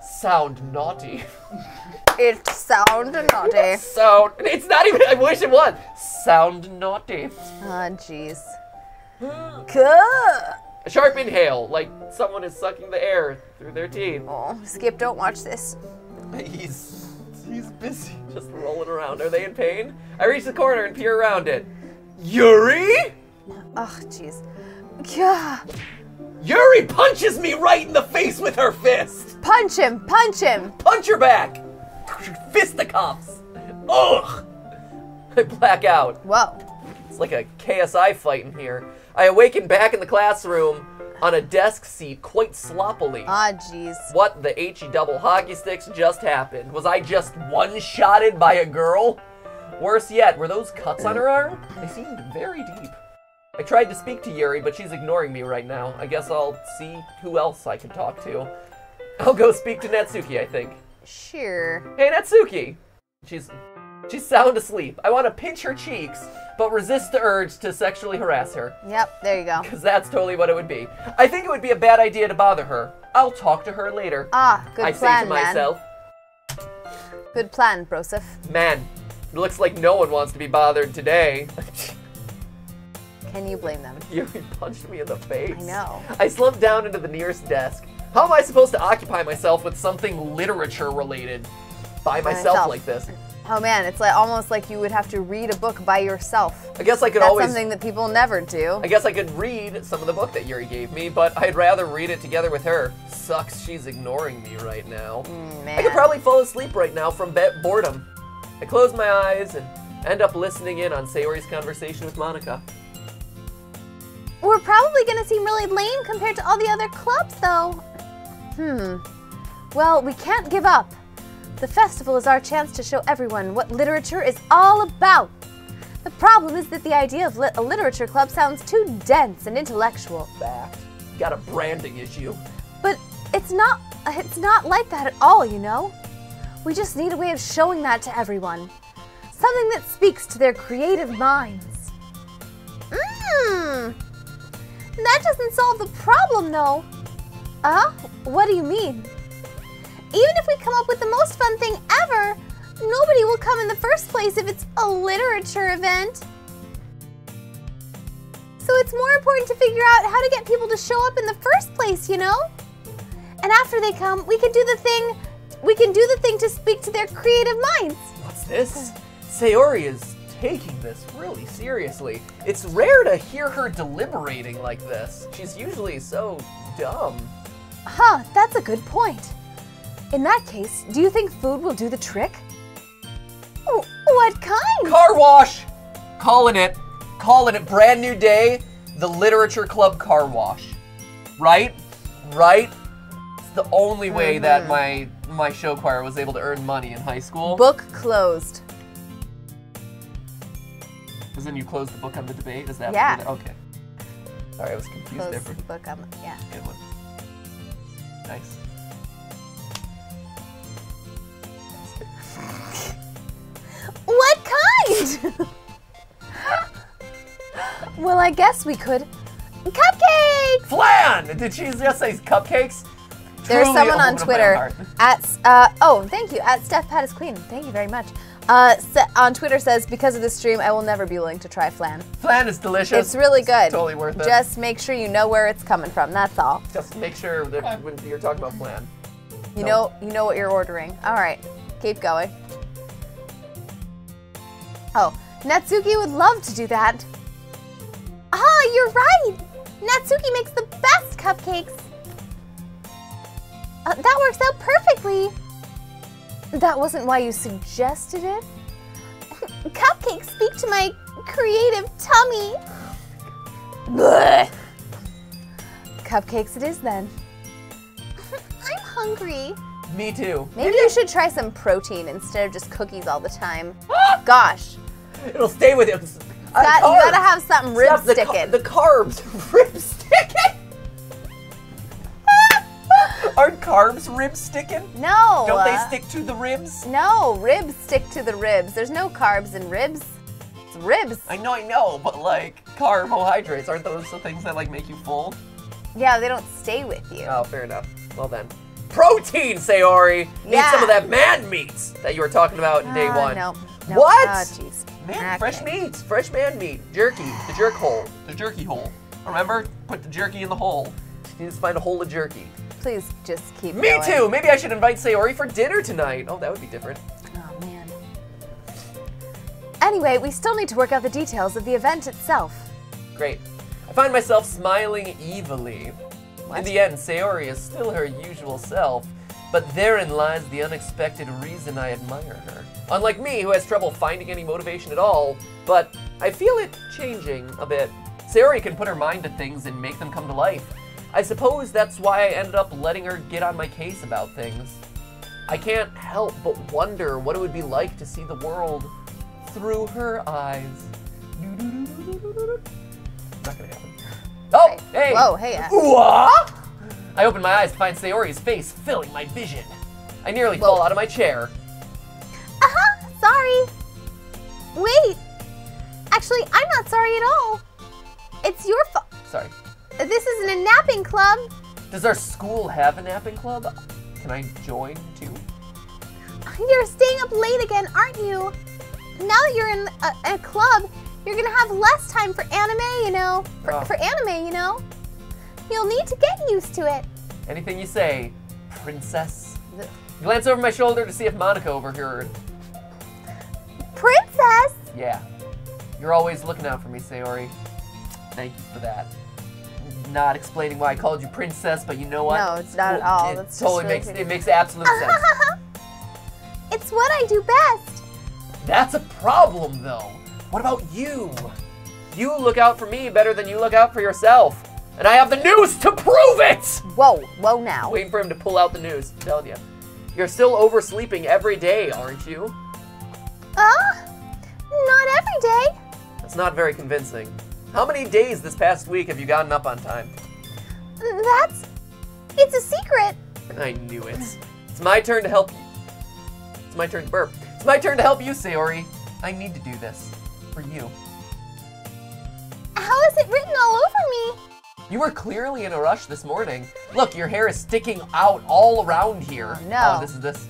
Sound naughty. It sound naughty. It's not even, I wish it was. Sound naughty. Ah, jeez. A sharp inhale, like someone is sucking the air through their teeth. Oh, Skip, don't watch this. He's busy just rolling around. Are they in pain? I reach the corner and peer around it. Yuri? Oh, jeez. Gah. Yuri punches me right in the face with her fist. Punch him! Punch him! Punch her back. Fisticuffs. Ugh. I black out. Whoa. It's like a KSI fight in here. I awaken back in the classroom on a desk seat quite sloppily. Ah, jeez. What the HE double hockey sticks just happened? Was I just one-shotted by a girl? Worse yet, were those cuts on her arm? They seemed very deep. I tried to speak to Yuri, but she's ignoring me right now. I guess I'll see who else I can talk to. I'll go speak to Natsuki, I think. Sure. Hey, Natsuki! She's sound asleep. I want to pinch her cheeks, but resist the urge to sexually harass her. Yep, there you go. Because that's totally what it would be. I think it would be a bad idea to bother her. I'll talk to her later. Ah, good plan, I say to myself. Good plan, Broseph. Man, it looks like no one wants to be bothered today. Can you blame them? You punched me in the face. I know. I slumped down into the nearest desk. How am I supposed to occupy myself with something literature related by myself like this? Oh man, it's like almost like you would have to read a book by yourself. I guess I could That's something that people never do. I guess I could read some of the book that Yuri gave me, but I'd rather read it together with her. Sucks she's ignoring me right now. Man. I could probably fall asleep right now from boredom. I close my eyes and end up listening in on Sayori's conversation with Monica. We're probably gonna seem really lame compared to all the other clubs, though. Well, we can't give up. The festival is our chance to show everyone what literature is all about. The problem is that the idea of a literature club sounds too dense and intellectual. Fact. Got a branding issue. But it's not like that at all, you know? We just need a way of showing that to everyone. Something that speaks to their creative minds. That doesn't solve the problem, though. What do you mean? Even if we come up with the most fun thing ever, nobody will come in the first place if it's a literature event. So it's more important to figure out how to get people to show up in the first place, you know? And after they come, we can do the thing to speak to their creative minds. What's this? Sayori is taking this really seriously. It's rare to hear her deliberating like this. She's usually so dumb. That's a good point. In that case, do you think food will do the trick? What kind? Car wash! Calling it. Brand new day, the literature club car wash. Right? It's the only way that my show choir was able to earn money in high school. Book closed. Because then you close the book on the debate? Is that Yeah. Okay. Sorry, I was confused there for the book on yeah. Good one. Nice. What kind? Well, I guess we could. Cupcakes! Flan! Did she just say cupcakes? There's Truly someone on opened up my Twitter heart. thank you, at Steph Pattis Queen. Thank you very much. On Twitter says, because of this stream, I will never be willing to try flan. Flan is delicious. It's really good. It's totally worth it. Just make sure you know where it's coming from, that's all. Just make sure that when you're talking about flan. You know what you're ordering. All right, keep going. Oh, Natsuki would love to do that. You're right! Natsuki makes the best cupcakes. That works out perfectly. That wasn't why you suggested it. Cupcakes speak to my creative tummy. Blech. Cupcakes it is then. I'm hungry. Me too. Maybe you should try some protein instead of just cookies all the time. Gosh. It'll stay with you. You gotta have something rib sticking. The carbs. Rib sticking? Aren't carbs rib sticking? No. Don't they stick to the ribs? No, ribs stick to the ribs. There's no carbs in ribs. It's ribs. I know, but like carbohydrates, aren't those the things that like make you full? Yeah, they don't stay with you. Oh, fair enough. Well then. Protein, Sayori! Need Yeah. some of that man meats that you were talking about in day one. No. What? Oh, jeez. Man, Okay. fresh meats, fresh man meat, jerky, the jerk hole, the jerky hole. Remember? Put the jerky in the hole. You just find a hole of jerky. Please just keep Me going. too! Maybe I should invite Sayori for dinner tonight. Oh, that would be different. Oh, man. Anyway, we still need to work out the details of the event itself. Great. I find myself smiling evilly. What? In the end, Sayori is still her usual self, but therein lies the unexpected reason I admire her. Unlike me, who has trouble finding any motivation at all, but I feel it changing a bit. Sayori can put her mind to things and make them come to life. I suppose that's why I ended up letting her get on my case about things. I can't help but wonder what it would be like to see the world through her eyes. Not gonna happen. Oh, hey! Whoa, hey. What? I open my eyes to find Sayori's face filling my vision. I nearly fall out of my chair. Sorry. Wait. Actually, I'm not sorry at all. It's your fault. Sorry. This isn't a napping club. Does our school have a napping club? Can I join too? You're staying up late again, aren't you? Now that you're in a club, you're gonna have less time for anime, you know. For anime, you know. You'll need to get used to it. Anything you say, princess. Glance over my shoulder to see if Monica overheard. Princess? Yeah. You're always looking out for me, Sayori. Thank you for that. Not explaining why I called you princess, but you know what? No, it's not at all. It That's totally just really makes absolute sense. It's what I do best. That's a problem, though. What about you? You look out for me better than you look out for yourself. And I have the news to prove it! Whoa now. Waiting for him to pull out the news. I'm telling you. You're still oversleeping every day, aren't you? Not every day. That's not very convincing. How many days this past week have you gotten up on time? It's a secret. I knew it. It's my turn to help you. It's my turn to burp. It's my turn to help you, Sayori. I need to do this. For you. How is it written all over me? You were clearly in a rush this morning. Look, your hair is sticking out all around here. Oh, no. Oh, this is this.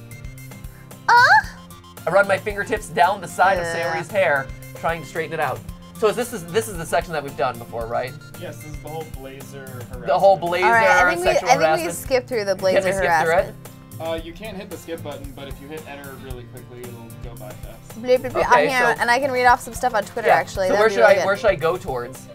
I run my fingertips down the side of Sayori's hair, trying to straighten it out. So this is the section that we've done before, right? Yes, this is the whole blazer harassment. The whole blazer sexual harassment. I think we skip through the blazer harassment. You can't hit the skip button, but if you hit enter really quickly, it'll go by fast. Okay, I'm here, and I can read off some stuff on Twitter, actually. So where should I go towards?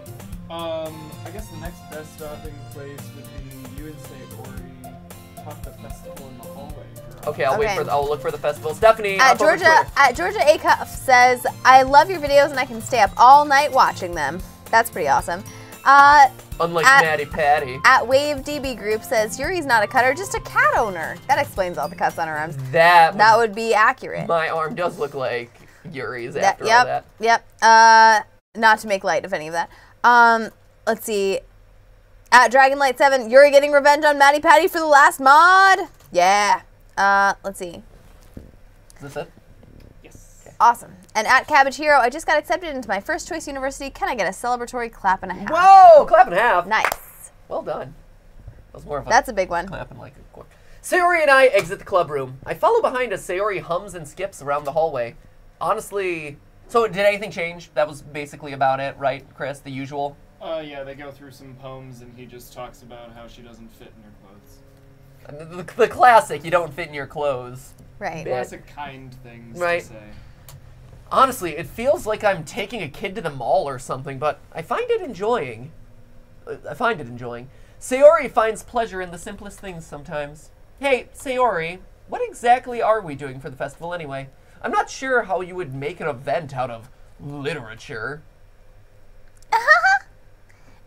I guess the next best stopping place would be you and Sayori talk the festival in the hallway. Okay, I'll look for the festival. Stephanie, at Georgia A Cuff says, I love your videos and I can stay up all night watching them. That's pretty awesome. Unlike MattyPatty. At Wave DB Group says, Yuri's not a cutter, just a cat owner. That explains all the cuts on her arms. That would be accurate. My arm does look like Yuri's after all that. Yep. Not to make light of any of that. Let's see. At Dragonlight7, Yuri getting revenge on MattyPatty for the last mod. Yeah. Let's see. Is this it? Yes. Okay. Awesome. And at Cabbage Hero, I just got accepted into my first choice university. Can I get a celebratory clap and a half? Whoa! Clap and a half. Nice. Well done. That was more of a That's a big one. Clapping like a cork. Sayori and I exit the club room. I follow behind as Sayori hums and skips around the hallway. Honestly, so did anything change? That was basically about it, right, Chris? The usual? Yeah, they go through some poems and he just talks about how she doesn't fit in her clothes. The classic, you don't fit in your clothes. Right. Classic kind things to say. Honestly, it feels like I'm taking a kid to the mall or something, but I find it enjoying. Sayori finds pleasure in the simplest things sometimes. Hey, Sayori, what exactly are we doing for the festival anyway? I'm not sure how you would make an event out of literature.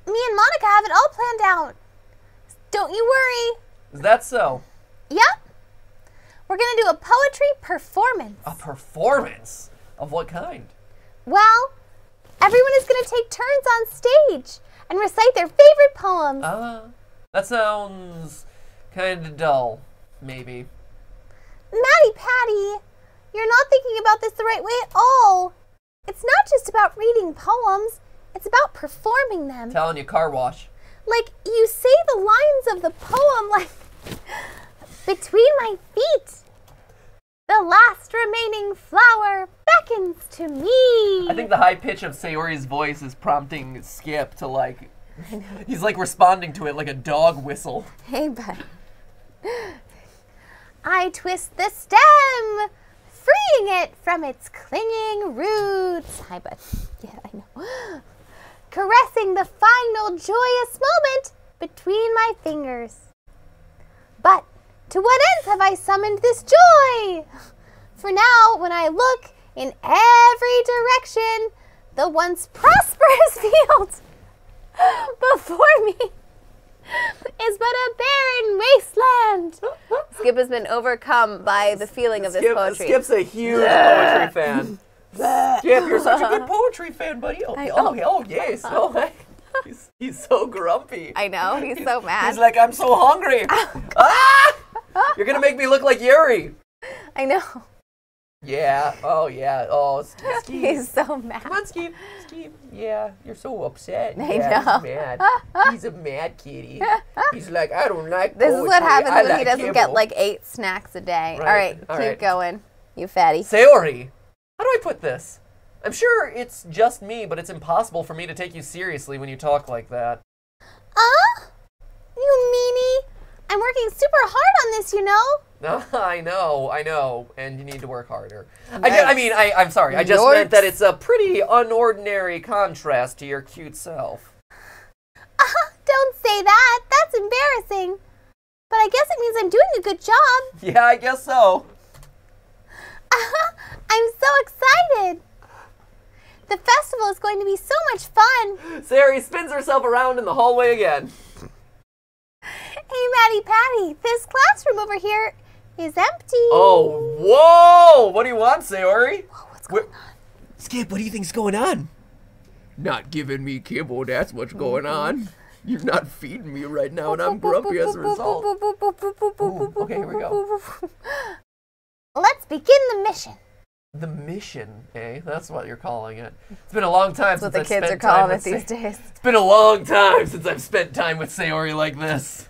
Me and Monica have it all planned out. Don't you worry. Is that so? Yep. We're going to do a poetry performance. A performance? Of what kind? Well, everyone is going to take turns on stage and recite their favorite poems. That sounds kind of dull, maybe. MattyPatty, you're not thinking about this the right way at all. It's not just about reading poems. It's about performing them. Telling you, car wash. Like, you say the lines of the poem like, between my feet, the last remaining flower beckons to me. I think the high pitch of Sayori's voice is prompting Skip to like, he's like responding to it like a dog whistle. Hey, bud. I twist the stem, freeing it from its clinging roots. Hi, bud. Yeah, I know. Caressing the final joyous moment between my fingers. But to what ends have I summoned this joy? For now, when I look in every direction, the once prosperous field before me is but a barren wasteland. Skip has been overcome by the feeling of this poetry. Skip's a huge poetry fan. Skip, you're such a good poetry fan, buddy. Oh yes. Oh, he's so grumpy. I know, he's so mad. He's like, I'm so hungry. You're going to make me look like Yuri. I know. Yeah. Oh, yeah. Oh, Skip. He's so mad. Come on, Skip. Skip. Yeah, you're so upset. I know. He's mad. He's a mad kitty. He's like, I don't like This poetry. is what happens when he doesn't kibble. get like 8 snacks a day. Right. All right, keep going, you fatty. Sayori, how do I put this? I'm sure it's just me, but it's impossible for me to take you seriously when you talk like that. You meanie. I'm working super hard on this, you know? I know, and you need to work harder. Nice. I'm sorry, I just meant that it's a pretty unordinary contrast to your cute self. Don't say that. That's embarrassing. But I guess it means I'm doing a good job. Yeah, I guess so. I'm so excited. The festival is going to be so much fun. Sayori spins herself around in the hallway again. Hey, MattyPatty, this classroom over here is empty. Oh, whoa! What do you want, Sayori? Whoa, what's going on? Skip, what do you think's going on? Not giving me kibble, that's what's going on. You're not feeding me right now, and I'm grumpy as a result. Ooh, okay, here we go. Let's begin the mission. The mission, eh? That's what you're calling it. It's been a long time That's since what the I've kids are spent time calling with it these days. It's been a long time since I've spent time with Sayori like this.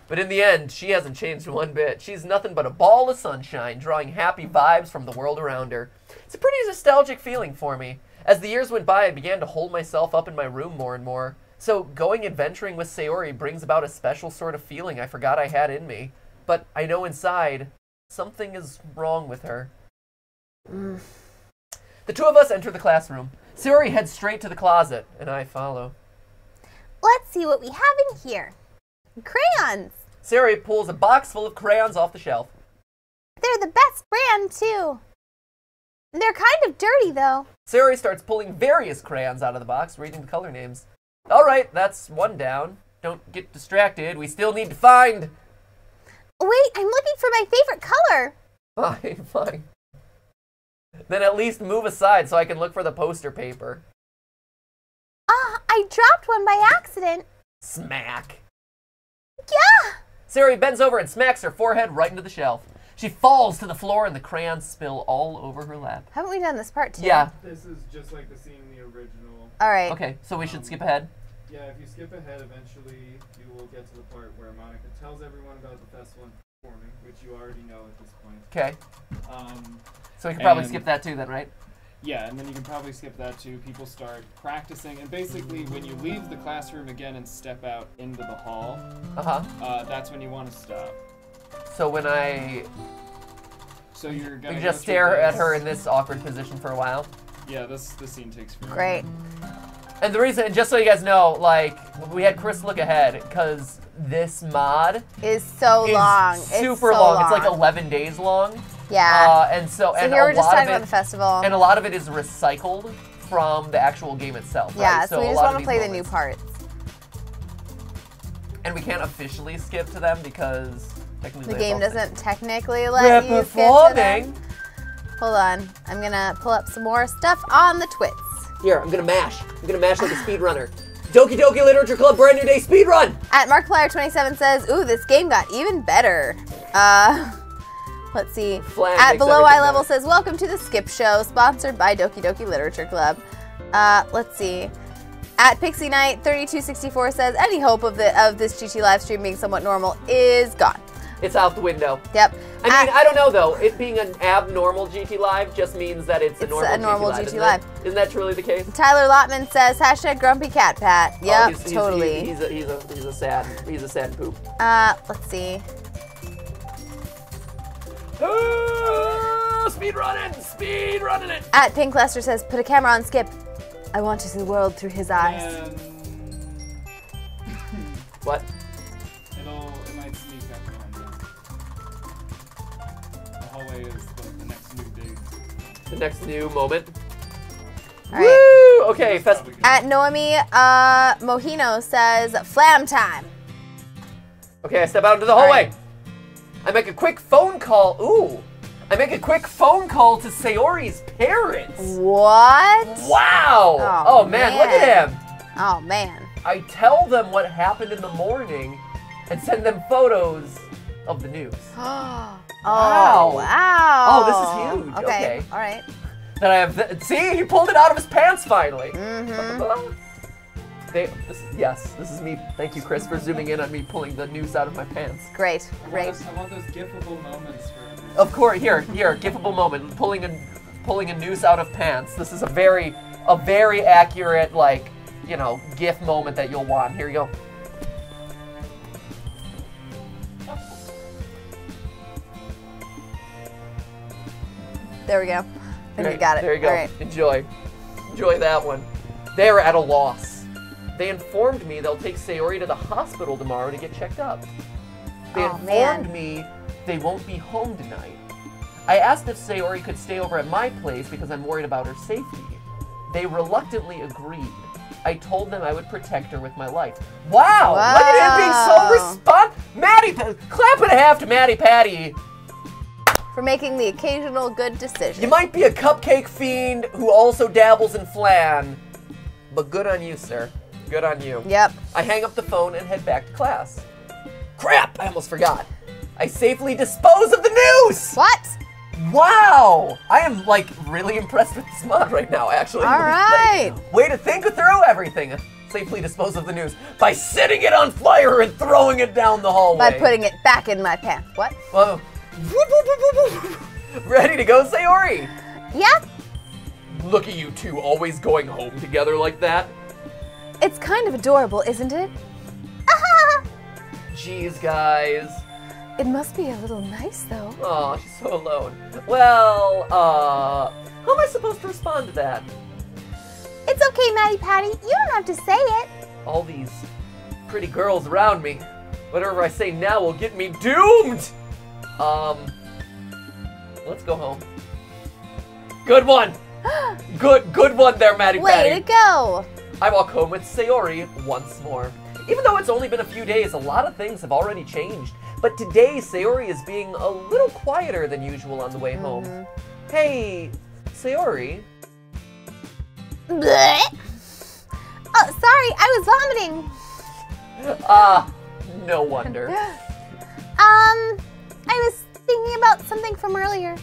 But in the end, she hasn't changed one bit. She's nothing but a ball of sunshine, drawing happy vibes from the world around her. It's a pretty nostalgic feeling for me. As the years went by, I began to hold myself up in my room more and more. So going adventuring with Sayori brings about a special sort of feeling I forgot I had in me. But I know inside, something is wrong with her. The two of us enter the classroom. Sayori heads straight to the closet, and I follow. Let's see what we have in here. Crayons. Sayori pulls a box full of crayons off the shelf. They're the best brand, too. They're kind of dirty, though. Sayori starts pulling various crayons out of the box, reading the color names. All right, that's one down. Don't get distracted. We still need to find... Wait, I'm looking for my favorite color. Fine, fine. Then at least move aside so I can look for the poster paper. I dropped one by accident. Smack. Yeah! Sayori bends over and smacks her forehead right into the shelf. She falls to the floor and the crayons spill all over her lap. Haven't we done this part, too? Yeah. This is just like the scene in the original. All right. Okay, so we should skip ahead. Yeah, if you skip ahead, eventually you will get to the part where Monica tells everyone about the festival and performing, which you already know at this point. Okay. Um, So we can probably And- skip that too then, right? yeah, and then you can probably skip that too. People start practicing, and basically when you leave the classroom again and step out into the hall, Uh-huh. that's when you want to stop. So when I... So you're We gonna can go just through stare at this. her in this awkward position for a while. Yeah, this scene takes forever. Great. And the reason, just so you guys know, like, we had Chris look ahead, because this mod It's so is long. super it's so long. It's like 11 days long. Yeah. And so so and here a we're just lot talking of about it, the festival. and a lot of it is recycled from the actual game itself. Yeah, right? so we a just lot of want to these play the new moments- parts. And we can't officially skip to them because technically The they're game both- doesn't technically let They're you skip to them. performing. Hold on. I'm going to pull up some more stuff on the twits. Here, I'm gonna mash. I'm gonna mash like a speedrunner. Doki Doki Literature Club Brand New Day Speedrun! At Markiplier27 says, ooh, this game got even better. Let's see. Flag At makes Below everything Eye Level better. says, welcome to the Skip Show, sponsored by Doki Doki Literature Club. Let's see. At Pixie Knight 3264 says, any hope of this GT live stream being somewhat normal is gone. It's out the window. Yep. I mean, I don't know though. It being an abnormal GT Live just means that it's a normal GT GT Live. Live. Isn't that truly the case? Tyler Lotman says, hashtag grumpy cat pat. Yep, Oh, totally. He's a sad poop. Let's see. Speed running it. At Pink Lester says, put a camera on Skip. I want to see the world through his eyes. And What? it might sneak up on you. The hallway is the next new date. The next new moment. All right. Woo! Okay, That's probably good. At Noemi Mohino says, flam time. Okay, I step out into the hallway. right. I make a quick phone call. Ooh. I make a quick phone call to Sayori's parents. What? Wow! Oh, man, look at him. Oh, man. I tell them what happened in the morning and send them photos of the news. Oh, Wow. wow. Oh, this is huge. Okay. All right. That I have. See, he pulled it out of his pants finally. Mm-hmm. Yes, this is me. Thank you, Chris, for zooming in on me pulling the noose out of my pants. Great. Great. I want those gifable moments for Of course, here, gifable moment. Pulling a noose out of pants. This is a very accurate, like, you know, GIF moment that you'll want. Here you go. There we go. I think you got it. There you go. All right. Enjoy that one. They're at a loss. They informed me they'll take Sayori to the hospital tomorrow to get checked up. They Oh, informed man. me they won't be home tonight. I asked if Sayori could stay over at my place because I'm worried about her safety. They reluctantly agreed. I told them I would protect her with my life. Wow! Look at him being so clap and a half to MattyPatty. For making the occasional good decision. You might be a cupcake fiend who also dabbles in flan, but good on you, sir. Good on you. Yep. I hang up the phone and head back to class. Crap! I almost forgot. I safely dispose of the news! What? Wow! I am, like, really impressed with this mod right now, actually. All right. Way to think through everything. Safely dispose of the news by setting it on fire and throwing it down the hallway. By putting it back in my pants. What? Whoa. Ready to go, Sayori? Yeah. Look at you two always going home together like that. It's kind of adorable, isn't it? Jeez, guys. It must be a little nice, though. Oh, she's so alone. Well, how am I supposed to respond to that? It's okay, MattyPatty. You don't have to say it. All these pretty girls around me. Whatever I say now will get me doomed! Let's go home. Good one! Good one there, MattyPatty. Way to go! I walk home with Sayori once more. Even though it's only been a few days, a lot of things have already changed. But today, Sayori is being a little quieter than usual on the way home. Hey, Sayori. Blech. Oh, sorry, I was vomiting. No wonder. I was thinking about something from earlier.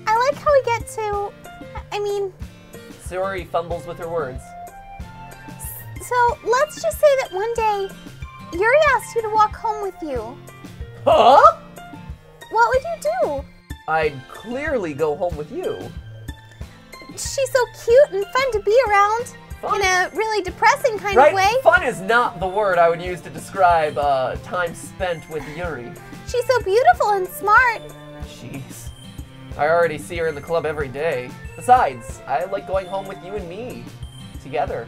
I like how we get to, Sayori fumbles with her words. So let's just say that one day, Yuri asked you to walk home with you. Huh? What would you do? I'd clearly go home with you. She's so cute and fun to be around. Fun? In a really depressing kind Right? of way. Fun is not the word I would use to describe time spent with Yuri. She's so beautiful and smart. Jeez. I already see her in the club every day. Besides, I like going home with you and me together.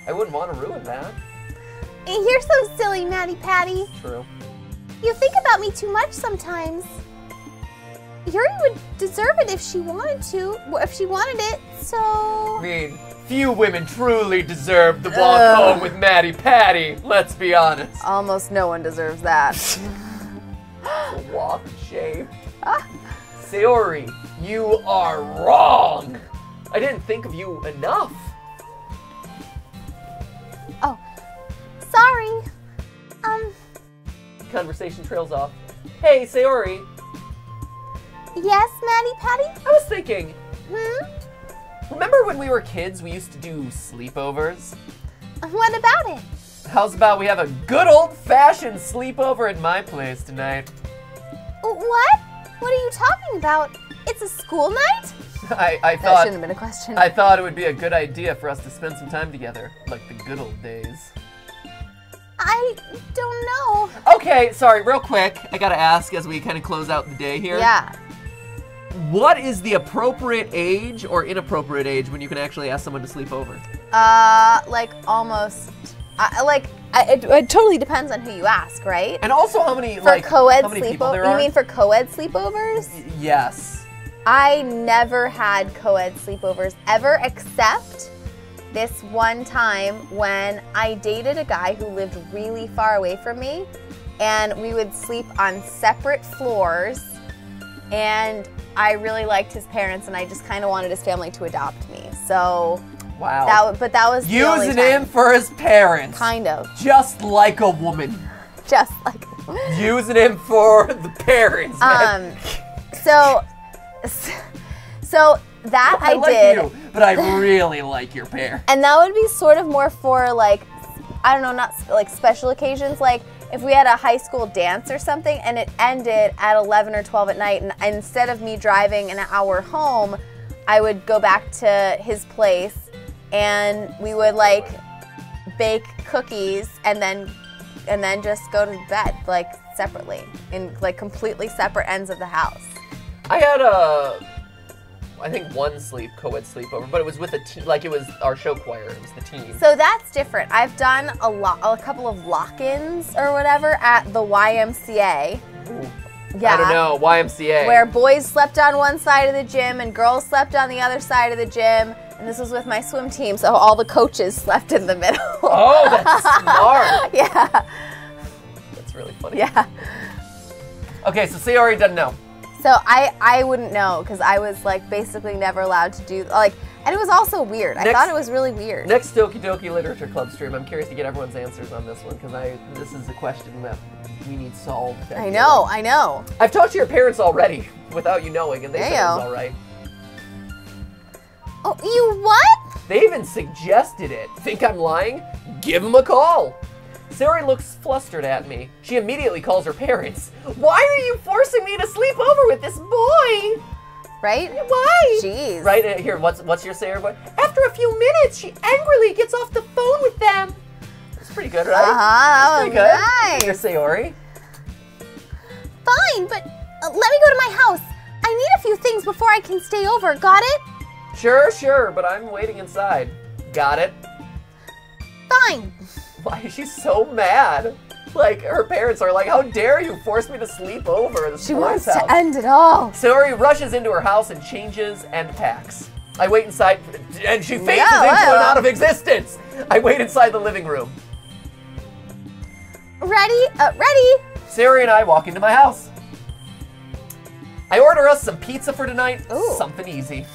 I wouldn't want to ruin that. You're so silly, MattyPatty. True. You think about me too much sometimes. Yuri would deserve it if she wanted it, so... I mean, few women truly deserve to walk home with MattyPatty, let's be honest. Almost no one deserves that. Walk of shame. Sayori, you are wrong. I didn't think of you enough. Oh, sorry. Conversation trails off. Hey, Sayori. Yes, MattyPatty? I was thinking, remember when we were kids, we used to do sleepovers? What about it? How's about we have a good old-fashioned sleepover at my place tonight? What? What are you talking about? It's a school night? I That thought shouldn't have been a question. I thought it would be a good idea for us to spend some time together, like the good old days. I don't know. Okay, sorry, real quick. I gotta ask as we kind of close out the day here. Yeah. What is the appropriate age or inappropriate age when you can actually ask someone to sleep over? Like almost. It totally depends on who you ask, right? And also how many For co-ed how many people there sleepovers. You are? mean for co-ed sleepovers? Yes. I never had co-ed sleepovers ever, except this one time when I dated a guy who lived really far away from me, and we would sleep on separate floors, and I really liked his parents, and I just kind of wanted his family to adopt me. So, wow. that was the only Using time. him for his parents. Kind of. Just like a woman. Just like. Using him for the parents, man. So that I like did. you, but I really like your pair. And that would be sort of more for like, I don't know, not like special occasions. Like if we had a high school dance or something and it ended at 11 or 12 at night, and instead of me driving an hour home, I would go back to his place and we would like bake cookies and then just go to bed like separately in like completely separate ends of the house. I had I think one co-ed sleepover, but it was with a team, like it was our show choir, it was the team. So that's different. I've done a couple of lock-ins or whatever at the YMCA. Ooh. Yeah. I don't know, YMCA. Where boys slept on one side of the gym and girls slept on the other side of the gym. And this was with my swim team, so all the coaches slept in the middle. Oh, that's smart. Yeah. That's really funny. Yeah. Okay, so Sayori doesn't know. So I wouldn't know because I was like basically never allowed to do like, and it was also weird. I thought it was really weird. Next Doki Doki Literature Club stream, I'm curious to get everyone's answers on this one because this is a question that we need solved. I know. I've talked to your parents already without you knowing, and they said it was Damn. all right. Oh, you what? They even suggested it. Think I'm lying? Give them a call. Sayori looks flustered at me. She immediately calls her parents. Why are you forcing me to sleep over with this boy? Right? Why? Jeez. Right here, what's your Sayori voice? After a few minutes, she angrily gets off the phone with them. That's pretty good, right? That was pretty good. nice. Your Sayori. Fine, but let me go to my house. I need a few things before I can stay over. Got it? Sure, but I'm waiting inside. Got it? Fine. Why is she so mad? Like, her parents are like, how dare you force me to sleep over at this She boy's wants house? to end it all. Sayori rushes into her house and changes and packs. I wait inside, and she phases Yeah, into well. and out of existence. I wait inside the living room. Ready? Ready. Sayori and I walk into my house. I order us some pizza for tonight. Ooh. Something easy.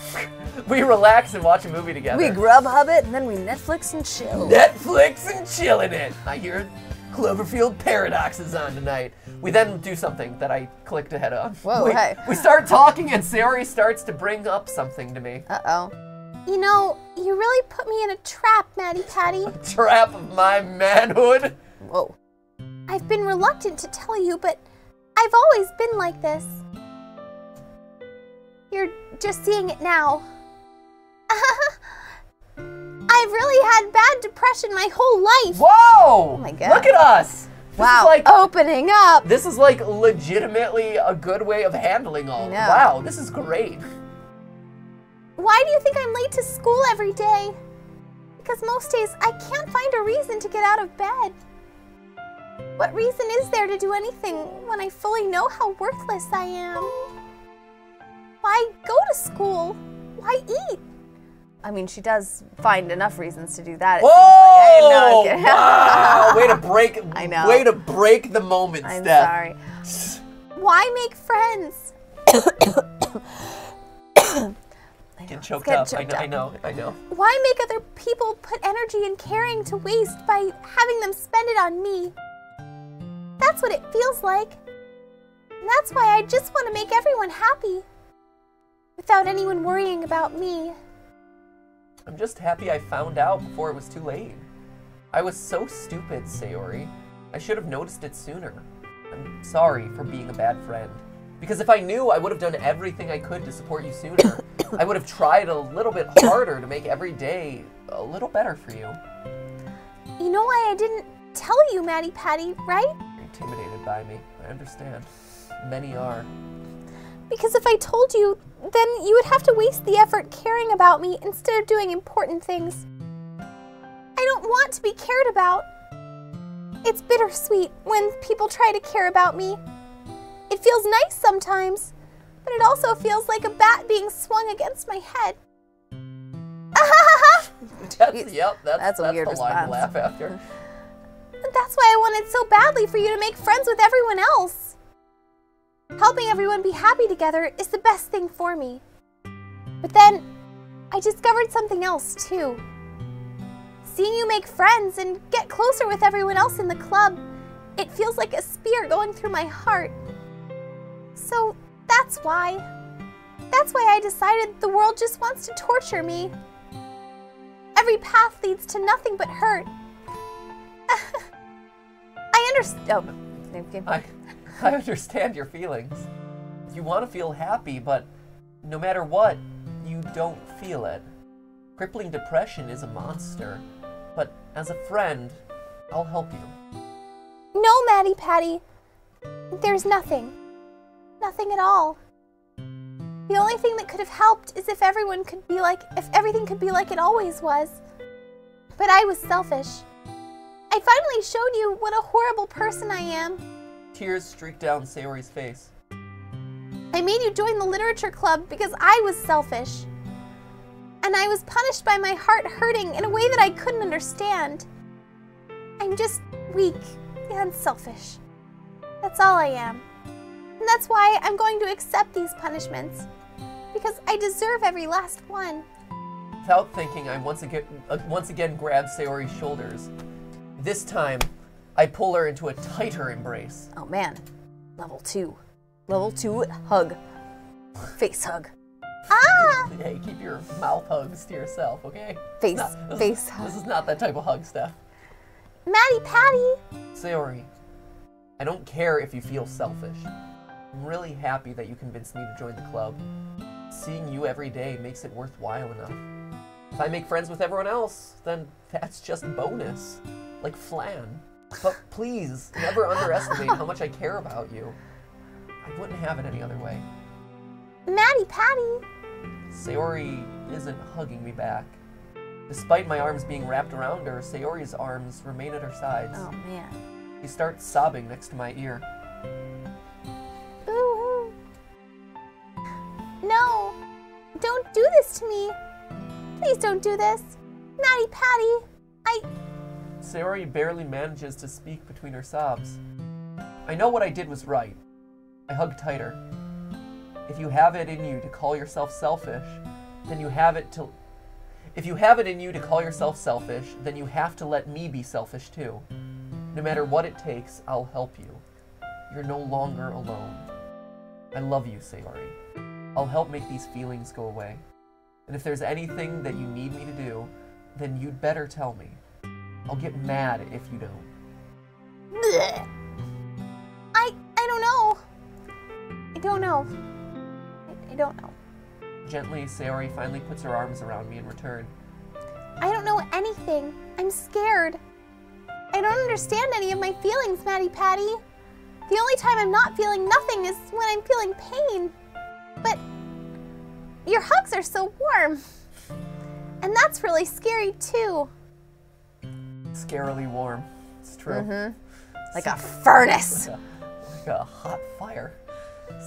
We relax and watch a movie together. We Grubhub it and then we Netflix and chill. Netflix and chilling it. I hear Cloverfield Paradox is on tonight. We then do something that I clicked ahead of. Whoa, hey. We start talking and Sayori starts to bring up something to me. Uh-oh. You know, you really put me in a trap, MattyPatty. Trap of my manhood. Whoa. I've been reluctant to tell you, but I've always been like this. You're just seeing it now. I've really had bad depression my whole life. Whoa! Oh my God. Look at us. Wow, opening up. This is like legitimately a good way of handling all. I know. Wow, this is great. Why do you think I'm late to school every day? Because most days I can't find a reason to get out of bed. What reason is there to do anything when I fully know how worthless I am? Why go to school? Why eat? I mean, she does find enough reasons to do that. Whoa! It seems like. Wow! Way to break. I know. Way to break the moment, I'm Steph. sorry. Why make friends? Get choked up. I know. Why make other people put energy and caring to waste by having them spend it on me? That's what it feels like. And that's why I just want to make everyone happy. Without anyone worrying about me. I'm just happy I found out before it was too late. I was so stupid, Sayori. I should have noticed it sooner. I'm sorry for being a bad friend. Because if I knew, I would have done everything I could to support you sooner. I would have tried a little bit harder to make every day a little better for you. You know why I didn't tell you, MattyPatty, right? You're intimidated by me. I understand. Many are. Because if I told you, then you would have to waste the effort caring about me instead of doing important things. I don't want to be cared about. It's bittersweet when people try to care about me. It feels nice sometimes, but it also feels like a bat being swung against my head. That's a weird response. line to laugh after. That's why I wanted so badly for you to make friends with everyone else. Helping everyone be happy together is the best thing for me. But then, I discovered something else too. Seeing you make friends and get closer with everyone else in the club, it feels like a spear going through my heart. So that's why. That's why I decided the world just wants to torture me. Every path leads to nothing but hurt. I understand. I understand your feelings. You want to feel happy, but no matter what, you don't feel it. Crippling depression is a monster, but as a friend, I'll help you. No, MattyPatty. There's nothing. Nothing at all. The only thing that could have helped is if everything could be like it always was. But I was selfish. I finally showed you what a horrible person I am. Tears streak down Sayori's face. I made you join the literature club because I was selfish. And I was punished by my heart hurting in a way that I couldn't understand. I'm just weak and selfish. That's all I am. And that's why I'm going to accept these punishments. Because I deserve every last one. Without thinking, I once again grab Sayori's shoulders. This time, I pull her into a tighter embrace. Oh man, level 2. Level 2 hug. Face hug. Ah! Hey, keep your mouth hugs to yourself, okay? Face hug. This is not that type of hug stuff. MattyPatty! Sayori, I don't care if you feel selfish. I'm really happy that you convinced me to join the club. Seeing you every day makes it worthwhile enough. If I make friends with everyone else, then that's just bonus. Like flan. But please, never underestimate how much I care about you. I wouldn't have it any other way. MattyPatty! Sayori isn't hugging me back. Despite my arms being wrapped around her, Sayori's arms remain at her sides. Oh man. She starts sobbing next to my ear. Boo-hoo. No! Don't do this to me! Please don't do this! MattyPatty! Sayori barely manages to speak between her sobs. I know what I did was right. I hug tighter. If you have it in you to call yourself selfish, then you have it to... If you have it in you to call yourself selfish, then you have to let me be selfish too. No matter what it takes, I'll help you. You're no longer alone. I love you, Sayori. I'll help make these feelings go away. And if there's anything that you need me to do, then you'd better tell me. I'll get mad if you don't. Blech. I don't know. I don't know. I don't know. Gently, Sayori finally puts her arms around me in return. I don't know anything. I'm scared. I don't understand any of my feelings, MattyPatty. The only time I'm not feeling nothing is when I'm feeling pain. But your hugs are so warm. And that's really scary too. Scarily warm. It's true. Mm-hmm. Like a furnace. Like a hot fire.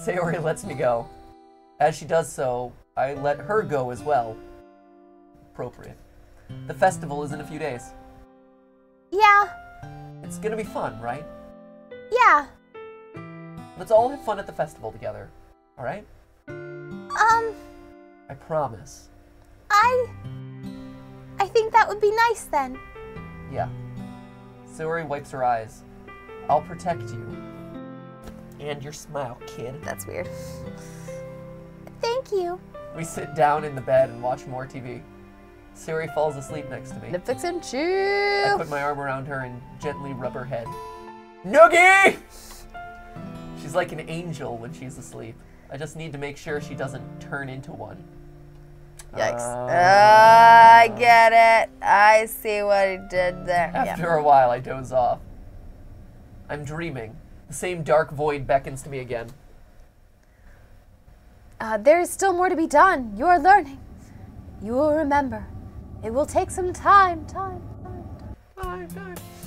Sayori lets me go. As she does so, I let her go as well. Appropriate. The festival is in a few days. Yeah. It's gonna be fun, right? Yeah. Let's all have fun at the festival together, alright? I promise. I think that would be nice then. Yeah. Sayori wipes her eyes. I'll protect you. And your smile, kid. That's weird. Thank you. We sit down in the bed and watch more TV. Sayori falls asleep next to me. Netflix and I chill. put my arm around her and gently rub her head. Noogie! She's like an angel when she's asleep. I just need to make sure she doesn't turn into one. Yikes. I get it. I see what he did there. After a while, I doze off. I'm dreaming. The same dark void beckons to me again. There is still more to be done. You're learning. You will remember. It will take some time.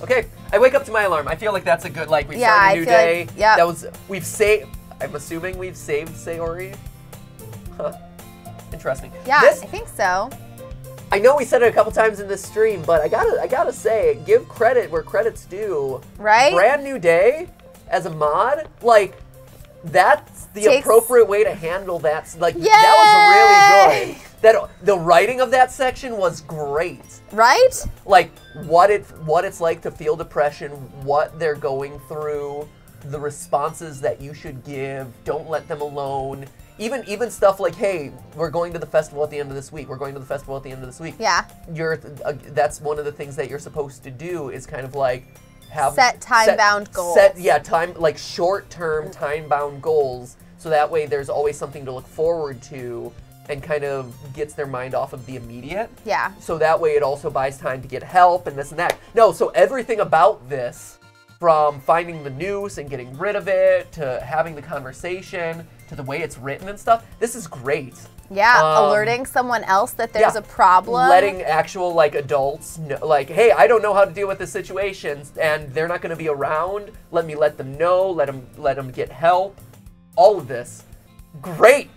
Okay, I wake up to my alarm. I feel like that's a good, like, we start a new day. Like, yep. That was, we've saved, I'm assuming we've saved Sayori. Huh. Interesting. Yeah, This, I think so. I know we said it a couple times in this stream, but I gotta say, give credit where credit's due. Right? Brand new day as a mod, like, that's the appropriate way to handle that. Like, that was really good. The writing of that section was great. Right? Like, what it's like to feel depression, what they're going through, the responses that you should give, don't let them alone. Even stuff like, hey, we're going to the festival at the end of this week. We're going to the festival at the end of this week. Yeah. That's one of the things that you're supposed to do is kind of like set time-bound goals. Like short-term time-bound goals, so that way there's always something to look forward to and kind of gets their mind off of the immediate. Yeah. So that way it also buys time to get help and this and that. No, so everything about this, from finding the noose and getting rid of it, to having the conversation, to the way it's written and stuff, this is great. Yeah, alerting someone else that there's a problem. Letting actual, like, adults know, like, hey, I don't know how to deal with this situation, and they're not going to be around. Let me let them know, let them get help. All of this, Great.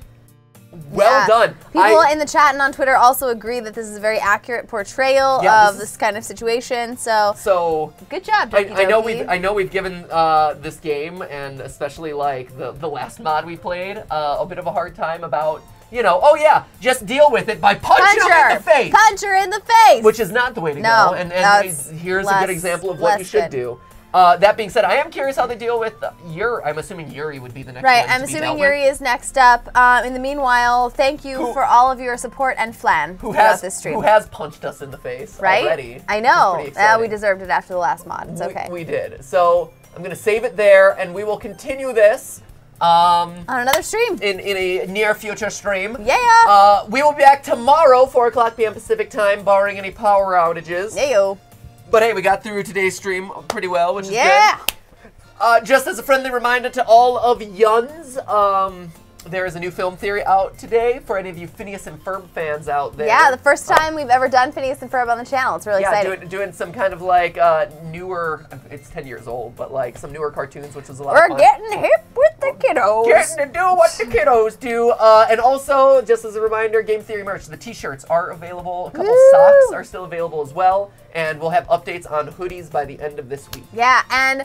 Well done. People in the chat and on Twitter also agree that this is a very accurate portrayal of this kind of situation. So good job, Doki Doki. I know we've given this game, and especially like the last mod we played, a bit of a hard time about, you know, oh yeah, just deal with it by punching her in the face. Punch her in the face. Which is not the way to go. And here's a good example of what you should do. That being said, I am curious how they deal with Yuri. I'm assuming Yuri would be the next one. Right, I'm assuming Yuri is next up. In the meanwhile, thank you for all of your support and flan throughout this stream. Who has punched us in the face already. I know. We deserved it after the last mod. It's okay. We did. So I'm going to save it there, and we will continue this on another stream. In a near future stream. Yeah. We will be back tomorrow, 4 o'clock p.m. Pacific time, barring any power outages. Yeah. But hey, we got through today's stream pretty well, which is good. Just as a friendly reminder to all of Yuns, there is a new film theory out today for any of you Phineas and Ferb fans out there. Yeah, the first time we've ever done Phineas and Ferb on the channel. It's really exciting. Doing some kind of like newer, it's 10 years old, but like some newer cartoons, which is a lot of fun. We're getting hip with the kiddos. Getting to do what the kiddos do. And also, just as a reminder, Game Theory merch. The t-shirts are available. A couple socks are still available as well. And we'll have updates on hoodies by the end of this week. Yeah, and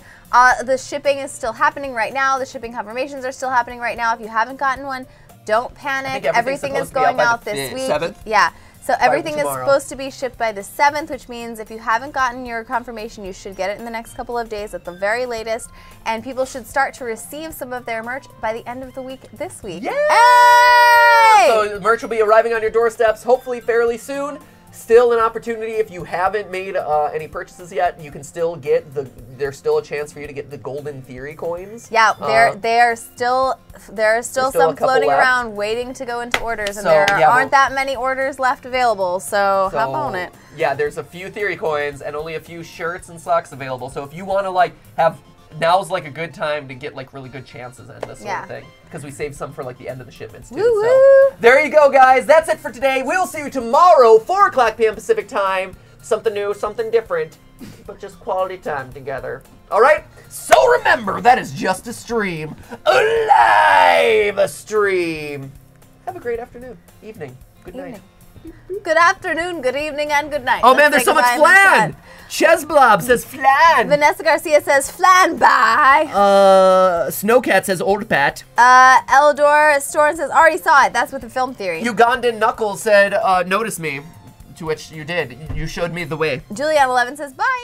the shipping is still happening right now. The shipping confirmations are still happening right now. If you haven't gotten one, don't panic. Everything is going out this week. 7th? Yeah. So everything is supposed to be shipped by the 7th, which means if you haven't gotten your confirmation, you should get it in the next couple of days at the very latest. And people should start to receive some of their merch by the end of the week this week. Yay! Hey! So the merch will be arriving on your doorsteps hopefully fairly soon. Still an opportunity if you haven't made any purchases yet. You can still get there's still a chance for you to get the Golden Theory coins. Yeah, there are still some floating around waiting to go into orders, and there aren't that many orders left available. So hop on it. Yeah, there's a few Theory coins and only a few shirts and socks available. So if you want to like have, now's like a good time to get like really good chances in this sort of thing, because we saved some for like the end of the shipments too. So there you go, guys. That's it for today. We'll see you tomorrow, 4 o'clock p.m. Pacific time. Something new, something different, but just quality time together. All right. So remember, that is just a stream, a live stream. Have a great afternoon, evening, good night. Good afternoon, good evening, and good night. Oh man, there's so much flan! Chesblob says flan! Vanessa Garcia says flan, bye! Snowcat says old pat. Eldor Storm says already saw it, that's with the film theory. Ugandan Knuckles said notice me, to which you did. You showed me the way. Julianne11 says bye!